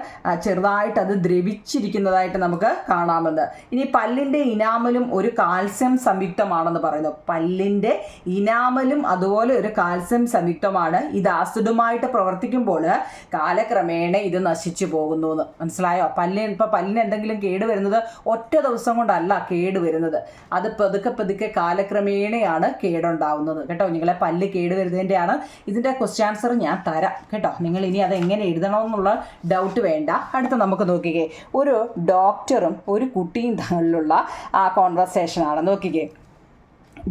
ചെറുതായിട്ട് അത് ദ്രവിച്ചിരിക്കുന്നതായിട്ട് നമുക്ക് കാണാമെന്ന്. ഇനി പല്ലിൻ്റെ ഇനാമലും ഒരു കാൽസ്യം സംയുക്തമാണെന്ന് പറയുന്നു. പല്ലിൻ്റെ ഇനാമലും അതുപോലെ ഒരു കാൽസ്യം സംയുക്തമാണ്. ഇത് ആസിഡുമായിട്ട് പ്രവർത്തിക്കുമ്പോൾ കാലക്രമേണ ഇത് നശിച്ചു പോകുന്നു എന്ന്. മനസ്സിലായോ? പല്ലിന് എന്തെങ്കിലും കേട് വരുന്നത് ഒറ്റ ദിവസം കൊണ്ടല്ല കേട് വരുന്നത്. അത് പതുക്കെ കാലക്രമേണയാണ് കേടുണ്ടാവുന്നത് കേട്ടോ കുഞ്ഞുങ്ങളെ. പല്ല് കേട് വരുന്നതിൻ്റെയാണ്. ഇതിൻ്റെ ക്വസ്റ്റ്യൻ ആൻസർ ഞാൻ തരാം കേട്ടോ. നിങ്ങൾ ഇനി അത് എങ്ങനെ എഴുതണമെന്നുള്ള ഡൗട്ട് വേണ്ട. അടുത്ത നമുക്ക് നോക്കിക്കേ, ഒരു ഡോക്ടറും ഒരു കുട്ടിയും തമ്മിലുള്ള ആ കോൺവെർസേഷനാണ്. നോക്കിക്കേ.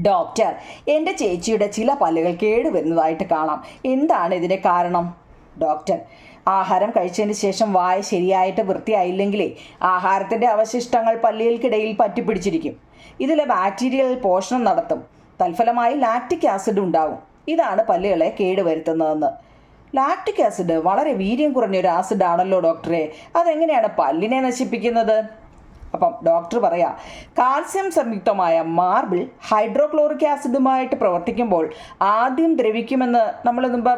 ഡോക്ടർ, എൻ്റെ ചേച്ചിയുടെ ചില പല്ലുകൾ കേടുവരുന്നതായിട്ട് കാണാം. എന്താണ് ഇതിന് കാരണം? ഡോക്ടർ, ആഹാരം കഴിച്ചതിന് ശേഷം വായ ശരിയായിട്ട് വൃത്തിയായില്ലെങ്കിലേ ആഹാരത്തിൻ്റെ അവശിഷ്ടങ്ങൾ പല്ലുകൾക്കിടയിൽ പറ്റിപ്പിടിച്ചിരിക്കും. ഇതിലെ ബാക്ടീരിയകൾ പോഷണം നടത്തും. തൽഫലമായി ലാക്റ്റിക് ആസിഡ് ഉണ്ടാവും. ഇതാണ് പല്ലുകളെ കേടുവരുത്തുന്നതെന്ന്. ലാക്റ്റിക് ആസിഡ് വളരെ വീര്യം കുറഞ്ഞൊരു ആസിഡാണല്ലോ ഡോക്ടറെ. അതെങ്ങനെയാണ് പല്ലിനെ നശിപ്പിക്കുന്നത്? അപ്പം ഡോക്ടർ പറയാം, കാൽസ്യം സംയുക്തമായ മാർബിൾ ഹൈഡ്രോക്ലോറിക് ആസിഡുമായിട്ട് പ്രവർത്തിക്കുമ്പോൾ ആദ്യം ദ്രവിക്കുമെന്ന് നമ്മൾ മുമ്പ്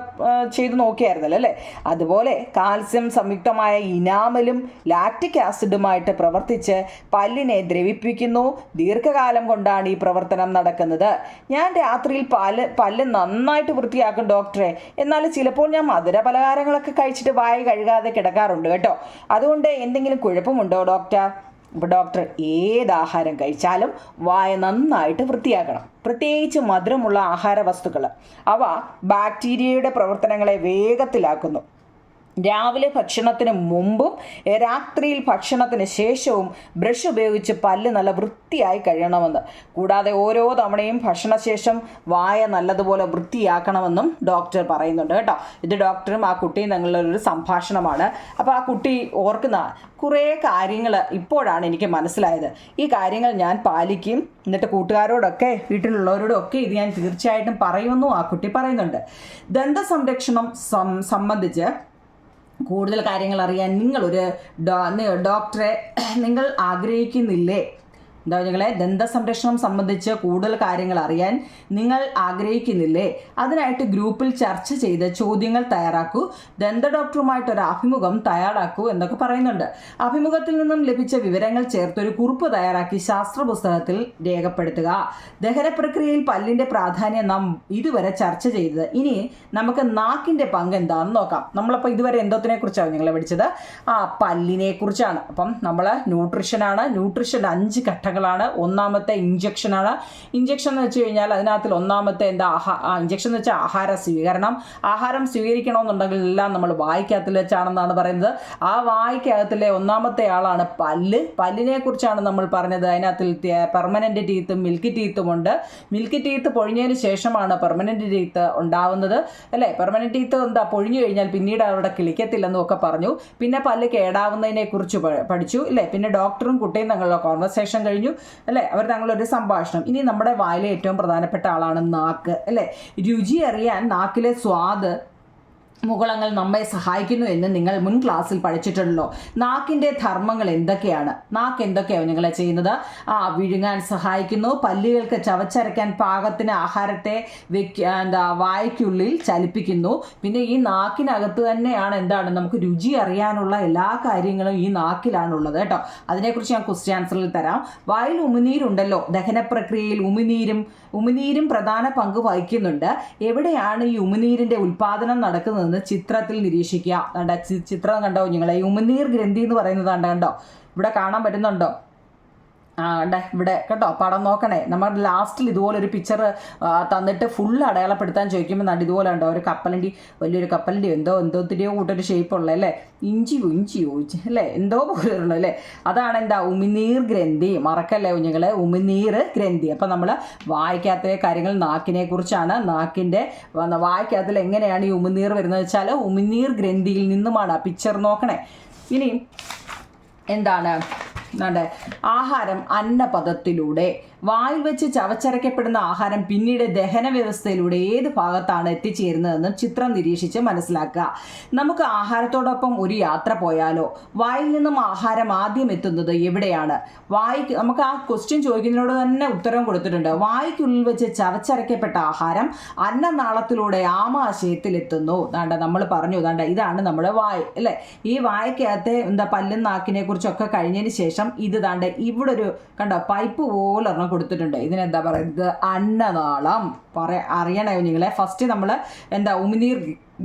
ചെയ്ത് നോക്കിയായിരുന്നല്ലോ അല്ലേ? അതുപോലെ കാൽസ്യം സംയുക്തമായ ഇനാമലും ലാക്റ്റിക് ആസിഡുമായിട്ട് പ്രവർത്തിച്ച് പല്ലിനെ ദ്രവിപ്പിക്കുന്നു. ദീർഘകാലം കൊണ്ടാണ് ഈ പ്രവർത്തനം നടക്കുന്നത്. ഞാൻ രാത്രിയിൽ പല്ല് നന്നായിട്ട് വൃത്തിയാക്കും ഡോക്ടറെ. എന്നാൽ ചിലപ്പോൾ ഞാൻ മധുര പലഹാരങ്ങളൊക്കെ കഴിച്ചിട്ട് വായ കഴുകാതെ കിടക്കാറുണ്ട് കേട്ടോ. അതുകൊണ്ട് എന്തെങ്കിലും കുഴപ്പമുണ്ടോ ഡോക്ടർ? അപ്പോൾ ഡോക്ടർ, ഏതാഹാരം കഴിച്ചാലും വായ നന്നായിട്ട് വൃത്തിയാക്കണം. പ്രത്യേകിച്ച് മധുരമുള്ള ആഹാര വസ്തുക്കൾ. അവ ബാക്ടീരിയയുടെ പ്രവർത്തനങ്ങളെ വേഗത്തിലാക്കുന്നു. രാവിലെ ഭക്ഷണത്തിന് മുമ്പും രാത്രിയിൽ ഭക്ഷണത്തിന് ശേഷവും ബ്രഷ് ഉപയോഗിച്ച് പല്ല് നല്ല വൃത്തിയായി കഴിയണമെന്ന്. കൂടാതെ ഓരോ തവണയും ഭക്ഷണശേഷം വായ നല്ലതുപോലെ വൃത്തിയാക്കണമെന്നും ഡോക്ടർ പറയുന്നുണ്ട് കേട്ടോ. ഇത് ഡോക്ടറും ആ കുട്ടിയും തമ്മിലുള്ളൊരു സംഭാഷണമാണ്. അപ്പോൾ ആ കുട്ടി ഓർക്കുന്ന കുറേ കാര്യങ്ങൾ ഇപ്പോഴാണ് എനിക്ക് മനസ്സിലായത്. ഈ കാര്യങ്ങൾ ഞാൻ പാലിക്കും. എന്നിട്ട് കൂട്ടുകാരോടൊക്കെ വീട്ടിലുള്ളവരോടും ഒക്കെ ഇത് ഞാൻ തീർച്ചയായിട്ടും പറയുമെന്നും ആ കുട്ടി പറയുന്നുണ്ട്. ദന്ത സംരക്ഷണം സംബന്ധിച്ച് കൂടുതൽ കാര്യങ്ങൾ അറിയാൻ നിങ്ങളൊരു ഡോക്ടറെ നിങ്ങൾ ആഗ്രഹിക്കുന്നില്ലേ? എന്താ നിങ്ങളെ ദന്ത സംരക്ഷണം സംബന്ധിച്ച് കൂടുതൽ കാര്യങ്ങൾ അറിയാൻ നിങ്ങൾ ആഗ്രഹിക്കുന്നില്ലേ? അതിനായിട്ട് ഗ്രൂപ്പിൽ ചർച്ച ചെയ്ത് ചോദ്യങ്ങൾ തയ്യാറാക്കൂ. ദന്ത ഡോക്ടറുമായിട്ടൊരു അഭിമുഖം തയ്യാറാക്കൂ എന്നൊക്കെ പറയുന്നുണ്ട്. അഭിമുഖത്തിൽ നിന്നും ലഭിച്ച വിവരങ്ങൾ ചേർത്തൊരു കുറിപ്പ് തയ്യാറാക്കി ശാസ്ത്ര പുസ്തകത്തിൽ രേഖപ്പെടുത്തുക. ദഹന പ്രക്രിയയിൽ പല്ലിൻ്റെ പ്രാധാന്യം നാം ഇതുവരെ ചർച്ച ചെയ്തത്. ഇനി നമുക്ക് നാക്കിൻ്റെ പങ്ക് എന്താണെന്ന് നോക്കാം. നമ്മളപ്പോൾ ഇതുവരെ എന്തോത്തിനെ കുറിച്ചാണ് നിങ്ങൾ പഠിച്ചത്? പല്ലിനെ കുറിച്ചാണ്. അപ്പം നമ്മൾ ന്യൂട്രീഷനാണ്. ന്യൂട്രീഷൻ 5 ഘട്ടങ്ങൾ ഘട്ടങ്ങളാണ്. ഒന്നാമത്തെ ഇഞ്ചക്ഷനാണ്. ഇഞ്ചക്ഷൻ എന്ന് വെച്ച് കഴിഞ്ഞാൽ അതിനകത്തിൽ ഒന്നാമത്തെ എന്താ ഇഞ്ചക്ഷൻ എന്ന് വെച്ചാൽ ആഹാര സ്വീകരണം. ആഹാരം സ്വീകരിക്കണമെന്നുണ്ടെങ്കിൽ എല്ലാം നമ്മൾ വായ്ക്കകത്തിൽ വെച്ചാണെന്നാണ് പറയുന്നത്. ആ വായ്ക്കകത്തിലെ ഒന്നാമത്തെ ആളാണ് പല്ല്. പല്ലിനെ കുറിച്ചാണ് നമ്മൾ പറഞ്ഞത്. അതിനകത്തിൽ പെർമനന്റ് ടീത്തും മിൽക്കി ടീത്തും ഉണ്ട്. മിൽക്കി ടീത്ത് പൊഴിഞ്ഞതിന് ശേഷമാണ് പെർമനന്റ് ടീത്ത് ഉണ്ടാവുന്നത് അല്ലേ. പെർമനന്റ് ടീത്ത് എന്താ പൊഴിഞ്ഞു കഴിഞ്ഞാൽ പിന്നീട് അവിടെ കിളിക്കത്തില്ലെന്നും ഒക്കെ പറഞ്ഞു. പിന്നെ പല്ല് കേടാവുന്നതിനെ കുറിച്ച് പഠിച്ചു അല്ലേ. പിന്നെ ഡോക്ടറും കുട്ടിയും തങ്ങളുടെ കോൺവെർസേഷൻ കഴിഞ്ഞു അല്ലേ. അവർ തങ്ങളൊരു സംഭാഷണം. ഇനി നമ്മുടെ വായിലെ ഏറ്റവും പ്രധാനപ്പെട്ട ആളാണ് നാക്ക് അല്ലേ. രുചി അറിയാൻ നാക്കിലെ സ്വാദ് മുകുളങ്ങൾ നമ്മെ സഹായിക്കുന്നു എന്ന് നിങ്ങൾ മുൻ ക്ലാസ്സിൽ പഠിച്ചിട്ടുണ്ടല്ലോ. നാക്കിൻ്റെ ധർമ്മങ്ങൾ എന്തൊക്കെയാണ്? നാക്ക് എന്തൊക്കെയാണ് നിങ്ങളെ ചെയ്യുന്നത്? വിഴുങ്ങാൻ സഹായിക്കുന്നു, പല്ലുകൾക്ക് ചവച്ചരയ്ക്കാൻ പാകത്തിന് ആഹാരത്തെ വായ്ക്കുള്ളിൽ ചലിപ്പിക്കുന്നു. പിന്നെ ഈ നാക്കിനകത്ത് തന്നെയാണ് എന്താണ് നമുക്ക് രുചി അറിയാനുള്ള എല്ലാ കാര്യങ്ങളും ഈ നാക്കിലാണുള്ളത് കേട്ടോ. അതിനെക്കുറിച്ച് ഞാൻ ക്വസ്റ്റ്യൻ ആൻസറിൽ തരാം. വായിൽ ഉമിനീരുണ്ടല്ലോ. ദഹന പ്രക്രിയയിൽ ഉമിനീരും പ്രധാന പങ്ക് വഹിക്കുന്നുണ്ട്. എവിടെയാണ് ഈ ഉമിനീരിൻ്റെ ഉൽപ്പാദനം നടക്കുന്നത് ചിത്രത്തിൽ നിരീക്ഷിക്കുക. ചിത്രം കണ്ടോ നിങ്ങളെ? ഉമിനീർ ഗ്രന്ഥി എന്ന് പറയുന്നത് കണ്ടോ? ഇവിടെ കാണാൻ പറ്റുന്നുണ്ടോ? ഇവിടെ കേട്ടോ, പടം നോക്കണേ. നമ്മൾ ലാസ്റ്റിൽ ഇതുപോലൊരു പിക്ചർ തന്നിട്ട് ഫുള്ള് അടയാളപ്പെടുത്താൻ ചോദിക്കുമ്പോൾ ഇതുപോലെ ഉണ്ടോ ഒരു കപ്പലണ്ടി, വലിയൊരു കപ്പലണ്ടി എന്തോത്തിരിയോ കൂട്ടൊരു ഷേപ്പുള്ള അല്ലേ. ഇഞ്ചിയോ അല്ലേ, എന്തോ പോലെയുള്ള അല്ലേ. അതാണ് എന്താ ഉമിനീർ ഗ്രന്ഥി. മറക്കല്ലേ കുഞ്ഞുങ്ങളെ, ഉമിനീർ ഗ്രന്ഥി. അപ്പം നമ്മൾ വായിക്കാത്ത കാര്യങ്ങൾ നാക്കിനെ കുറിച്ചാണ്. നാക്കിൻ്റെ വായിക്കാത്തിൽ എങ്ങനെയാണ് ഈ ഉമിനീർ വരുന്നത് വെച്ചാൽ ഉമിനീർ ഗ്രന്ഥിയിൽ നിന്നുമാണ്. ആ പിക്ചർ നോക്കണേ. ഇനി എന്താണ് ആഹാരം അന്നപദത്തിലൂടെ വായിൽ വെച്ച് ചവച്ചരയ്ക്കപ്പെടുന്ന ആഹാരം പിന്നീട് ദഹന വ്യവസ്ഥയിലൂടെ ഏത് ഭാഗത്താണ് എത്തിച്ചേരുന്നതെന്നും ചിത്രം നിരീക്ഷിച്ച് മനസ്സിലാക്കുക. നമുക്ക് ആഹാരത്തോടൊപ്പം ഒരു യാത്ര പോയാലോ? വായിൽ നിന്നും ആഹാരം ആദ്യം എത്തുന്നത് എവിടെയാണ്? നമുക്ക് ആ ക്വസ്റ്റ്യൻ ചോദിക്കുന്നതിനോട് തന്നെ ഉത്തരം കൊടുത്തിട്ടുണ്ട്. വായ്ക്കുള്ളിൽ വെച്ച് ചവച്ചരയ്ക്കപ്പെട്ട ആഹാരം അന്നനാളത്തിലൂടെ ആമാശയത്തിൽ എത്തുന്നു. നമ്മൾ പറഞ്ഞു ഇതാണ് നമ്മുടെ വായ് അല്ലേ. ഈ വായ്ക്കകത്തെ പല്ലും നാക്കിനെ കുറിച്ചൊക്കെ കഴിഞ്ഞതിന് ശേഷം ഇത് ഇവിടെ ഒരു കണ്ടോ പൈപ്പ് പോലെ കൊടുത്തിട്ടുണ്ട്. ഇതിനെന്താ പറയുന്നത്? അന്നനാളം. അറിയണോ നിങ്ങളെ? ഫസ്റ്റ് നമ്മൾ ഉമിനീർ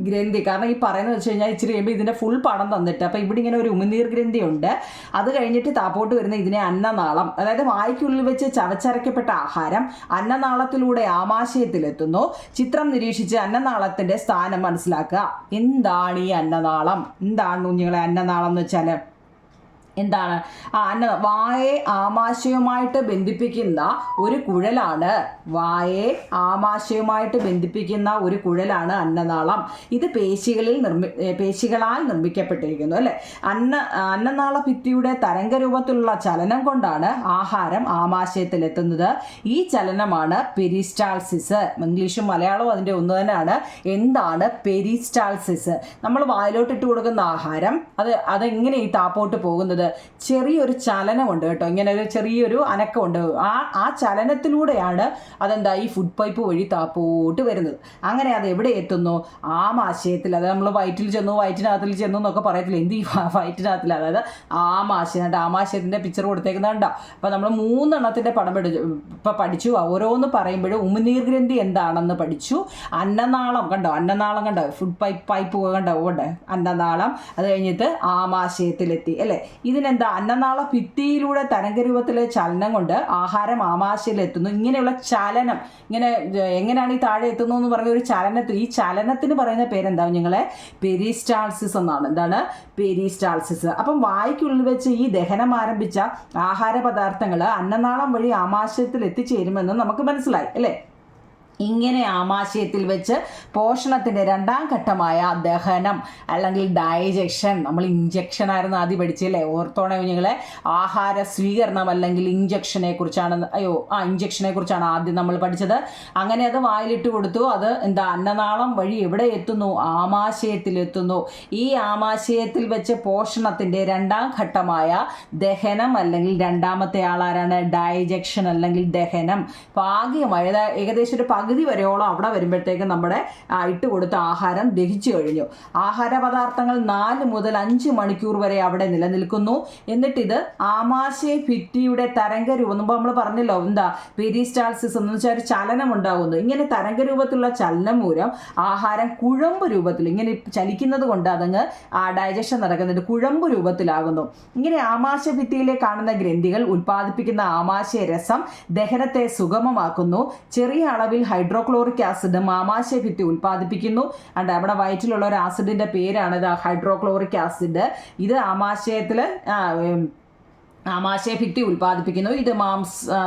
ഗ്രന്ഥി. കാരണം ഈ പറയുന്നത് വെച്ച് കഴിഞ്ഞാൽ ഇച്ചിരി കഴിയുമ്പോൾ ഇതിൻ്റെ ഫുൾ പടം തന്നിട്ട് അപ്പോൾ ഇവിടെ ഇങ്ങനെ ഒരു ഉമിനീർ ഗ്രന്ഥി ഉണ്ട്. അത് കഴിഞ്ഞിട്ട് താപ്പോട്ട് വരുന്ന ഇതിനെ അന്നനാളം. അതായത് വായ്ക്കുള്ളിൽ വെച്ച് ചവച്ചരയ്ക്കപ്പെട്ട ആഹാരം അന്നനാളത്തിലൂടെ ആമാശയത്തിലെത്തുന്നു. ചിത്രം നിരീക്ഷിച്ച് അന്നനാളത്തിൻ്റെ സ്ഥാനം മനസ്സിലാക്കുക. എന്താണ് ഈ അന്നനാളം? എന്താണ് കുഞ്ഞുങ്ങളെ അന്നനാളം എന്ന് വെച്ചാൽ? എന്താണ്? വായെ ആമാശയവുമായിട്ട് ബന്ധിപ്പിക്കുന്ന ഒരു കുഴലാണ്. വായെ ആമാശയവുമായിട്ട് ബന്ധിപ്പിക്കുന്ന ഒരു കുഴലാണ് അന്നനാളം. ഇത് പേശികളാൽ നിർമ്മിക്കപ്പെട്ടിരിക്കുന്നു അല്ലേ. അന്നനാള ഭിത്തിയുടെ തരംഗരൂപത്തിലുള്ള ചലനം കൊണ്ടാണ് ആഹാരം ആമാശയത്തിലെത്തുന്നത്. ഈ ചലനമാണ് പെരിസ്റ്റാൾസിസ്. ഇംഗ്ലീഷും മലയാളവും അതിൻ്റെ ഒന്ന് തന്നെയാണ്. എന്താണ് പെരിസ്റ്റാൾസിസ്? നമ്മൾ വായിലോട്ടിട്ട് കൊടുക്കുന്ന ആഹാരം അതെങ്ങനെ ഈ താപ്പോട്ട് പോകുന്നത്? ചെറിയൊരു ചലനമുണ്ട് കേട്ടോ. ഇങ്ങനെ ഒരു ചെറിയൊരു അനക്കമുണ്ട്. ആ ചലനത്തിലൂടെയാണ് ഈ ഫുഡ് പൈപ്പ് വഴി താപ്പോട്ട് വരുന്നത്. അങ്ങനെ അത് എവിടെ എത്തുന്നു? ആമാശയത്തിൽ. അതായത് നമ്മൾ വയറ്റിൽ ചെന്നു, വയറ്റിനകത്തിൽ ചെന്നു എന്നൊക്കെ പറയത്തില്ല. എന്ത് ഈ വയറ്റിനകത്തിൽ? അതായത് ആമാശയത്തിൻ്റെ പിക്ചർ കൊടുത്തേക്കുന്നുണ്ടോ? അപ്പോൾ നമ്മൾ 3 എണ്ണത്തിൻ്റെ പടം ഇപ്പം പഠിച്ചു. ഓരോന്ന് പറയുമ്പോഴും ഉമിനീർ ഗ്രന്ഥി എന്താണെന്ന് പഠിച്ചു. അന്നനാളം കണ്ടോ? അന്നനാളം കണ്ടോ? ഫുഡ് പൈപ്പ് കണ്ടോ? അന്നനാളം. അത് കഴിഞ്ഞിട്ട് ആമാശയത്തിലെത്തി അല്ലേ. ഇതിനെന്താ? അന്നനാള ഭിത്തിയിലൂടെ തരംഗരൂപത്തിലെ ചലനം കൊണ്ട് ആഹാരം ആമാശയത്തിലെത്തുന്നു. ഇങ്ങനെയുള്ള ചലനം എങ്ങനെയാണ് ഈ താഴെ എത്തുന്നു എന്ന് പറഞ്ഞ ഒരു ഈ ചലനത്തിന് പറയുന്ന പേരെന്താ നിങ്ങളെ? പെരിസ്റ്റാൾസിസ് എന്നാണ്. എന്താണ്? പെരിസ്റ്റാൾസിസ്. അപ്പം വായ്ക്കുള്ളിൽ വെച്ച് ഈ ദഹനം ആരംഭിച്ച ആഹാര പദാർത്ഥങ്ങൾ അന്നനാളം വഴി ആമാശയത്തിൽ എത്തിച്ചേരുമെന്ന് നമുക്ക് മനസ്സിലായി അല്ലേ. ഇങ്ങനെ ആമാശയത്തിൽ വെച്ച് പോഷണത്തിൻ്റെ 2ാം ഘട്ടമായ ദഹനം അല്ലെങ്കിൽ ഡൈജഷൻ. നമ്മൾ ഇഞ്ചക്ഷൻ ആയിരുന്നു ആദ്യം പഠിച്ചല്ലേ. ഓർത്തോണേ കുഞ്ഞുങ്ങളെ. ആഹാര സ്വീകരണം അല്ലെങ്കിൽ ഇഞ്ചക്ഷനെ കുറിച്ചാണ് ഇഞ്ചക്ഷനെ കുറിച്ചാണ് ആദ്യം നമ്മൾ പഠിച്ചത്. അങ്ങനെ അത് വായിലിട്ട് കൊടുത്തു. അത് അന്നനാളം വഴി എവിടെ എത്തുന്നു? ആമാശയത്തിലെത്തുന്നു. ഈ ആമാശയത്തിൽ വെച്ച് പോഷണത്തിൻ്റെ 2ാം ഘട്ടമായ ദഹനം അല്ലെങ്കിൽ 2ാമത്തെ ആളാരാണ്? ഡൈജക്ഷൻ അല്ലെങ്കിൽ ദഹനം. ഏകദേശം ഒരു പകുതി വരെയോളം അവിടെ വരുമ്പോഴത്തേക്കും നമ്മുടെ ഇട്ട് കൊടുത്ത ആഹാരം ദഹിച്ചു കഴിഞ്ഞു. ആഹാര പദാർത്ഥങ്ങൾ 4 മുതൽ 5 മണിക്കൂർ വരെ അവിടെ നിലനിൽക്കുന്നു. എന്നിട്ടിത് ആമാശയ ഭിത്തിയുടെ തരംഗരൂപം, മുമ്പ് നമ്മൾ പറഞ്ഞല്ലോ എന്താ പെരിസ്റ്റാൾസിസ് എന്ന് വെച്ചാൽ ഒരു ചലനം ഉണ്ടാകുന്നു. ഇങ്ങനെ തരംഗരൂപത്തിലുള്ള ചലനം മൂലം ആഹാരം കുഴമ്പ് രൂപത്തിൽ ഇങ്ങനെ ചലിക്കുന്നത് കൊണ്ട് അതങ്ങ് ഡൈജഷൻ നടക്കുന്നുണ്ട്, കുഴമ്പ് രൂപത്തിലാകുന്നു. ഇങ്ങനെ ആമാശയ ഭിത്തിയിലെ കാണുന്ന ഗ്രന്ഥികൾ ഉൽപ്പാദിപ്പിക്കുന്ന ആമാശയ രസം ദഹനത്തെ സുഗമമാക്കുന്നു. ചെറിയ അളവിൽ ഹൈഡ്രോക്ലോറിക് ആസിഡും ആമാശയ ഭിത്തി ഉൽപ്പാദിപ്പിക്കുന്നു. അണ്ട് അവിടെ വയറ്റിലുള്ള ഒരു ആസിഡിന്റെ പേരാണ് ഇത് ഹൈഡ്രോക്ലോറിക് ആസിഡ്. ഇത് ആമാശയ ഭിത്തി ഉൽപ്പാദിപ്പിക്കുന്നു. ഇത്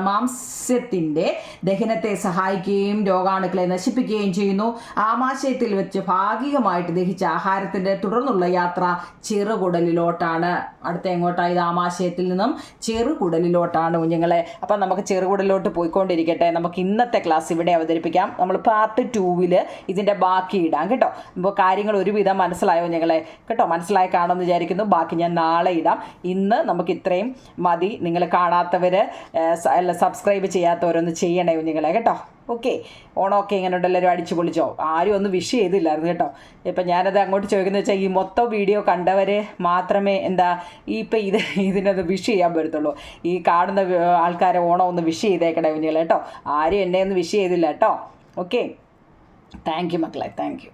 മാംസ്യത്തിൻ്റെ ദഹനത്തെ സഹായിക്കുകയും രോഗാണുക്കളെ നശിപ്പിക്കുകയും ചെയ്യുന്നു. ആമാശയത്തിൽ വെച്ച് ഭാഗികമായിട്ട് ദഹിച്ച ആഹാരത്തിൻ്റെ തുടർന്നുള്ള യാത്ര ചെറുകുടലിലോട്ടാണ്. അടുത്ത എങ്ങോട്ടാണ്? ഇത് ആമാശയത്തിൽ നിന്നും ചെറുകുടലിലോട്ടാണ് കുഞ്ഞുങ്ങളെ. അപ്പം നമുക്ക് ചെറുകുടലിലോട്ട് പോയിക്കൊണ്ടിരിക്കട്ടെ. നമുക്ക് ഇന്നത്തെ ക്ലാസ് ഇവിടെ അവതരിപ്പിക്കാം. നമ്മൾ പാർട്ട് 2 ഇതിൻ്റെ ബാക്കി ഇടാം കേട്ടോ. അപ്പോൾ കാര്യങ്ങൾ ഒരുവിധം മനസ്സിലായോ കുഞ്ഞുങ്ങളെ? കേട്ടോ, മനസ്സിലായി കാണുമെന്ന് വിചാരിക്കുന്നു. ബാക്കി ഞാൻ നാളെ ഇടാം. ഇന്ന് നമുക്ക് ഇത്രയും മതി. നിങ്ങൾ കാണാത്തവർ അല്ല സബ്സ്ക്രൈബ് ചെയ്യാത്തവരൊന്ന് ചെയ്യണേ കുഞ്ഞുങ്ങളെ കേട്ടോ. ഓക്കെ, ഓണമൊക്കെ ഇങ്ങനെ ഉണ്ടല്ലോ, അടിച്ചു പൊളിച്ചോ? ആരും ഒന്നും വിഷ് ചെയ്തില്ലായിരുന്നു കേട്ടോ. ഇപ്പം ഞാനത് അങ്ങോട്ട് ചോദിക്കുന്നത് വെച്ചാൽ ഈ മൊത്തം വീഡിയോ കണ്ടവർ മാത്രമേ ഇതിനത് വിഷ് ചെയ്യാൻ പറ്റത്തുള്ളൂ. ഈ കാണുന്ന ആൾക്കാരെ ഓണം ഒന്ന് വിഷ് ചെയ്തേക്കണേ കുഞ്ഞുങ്ങളെ കേട്ടോ. ആരും എന്നെ ഒന്നും വിഷ് ചെയ്തില്ല കേട്ടോ. ഓക്കെ, താങ്ക് യു മക്കളെ, താങ്ക് യു.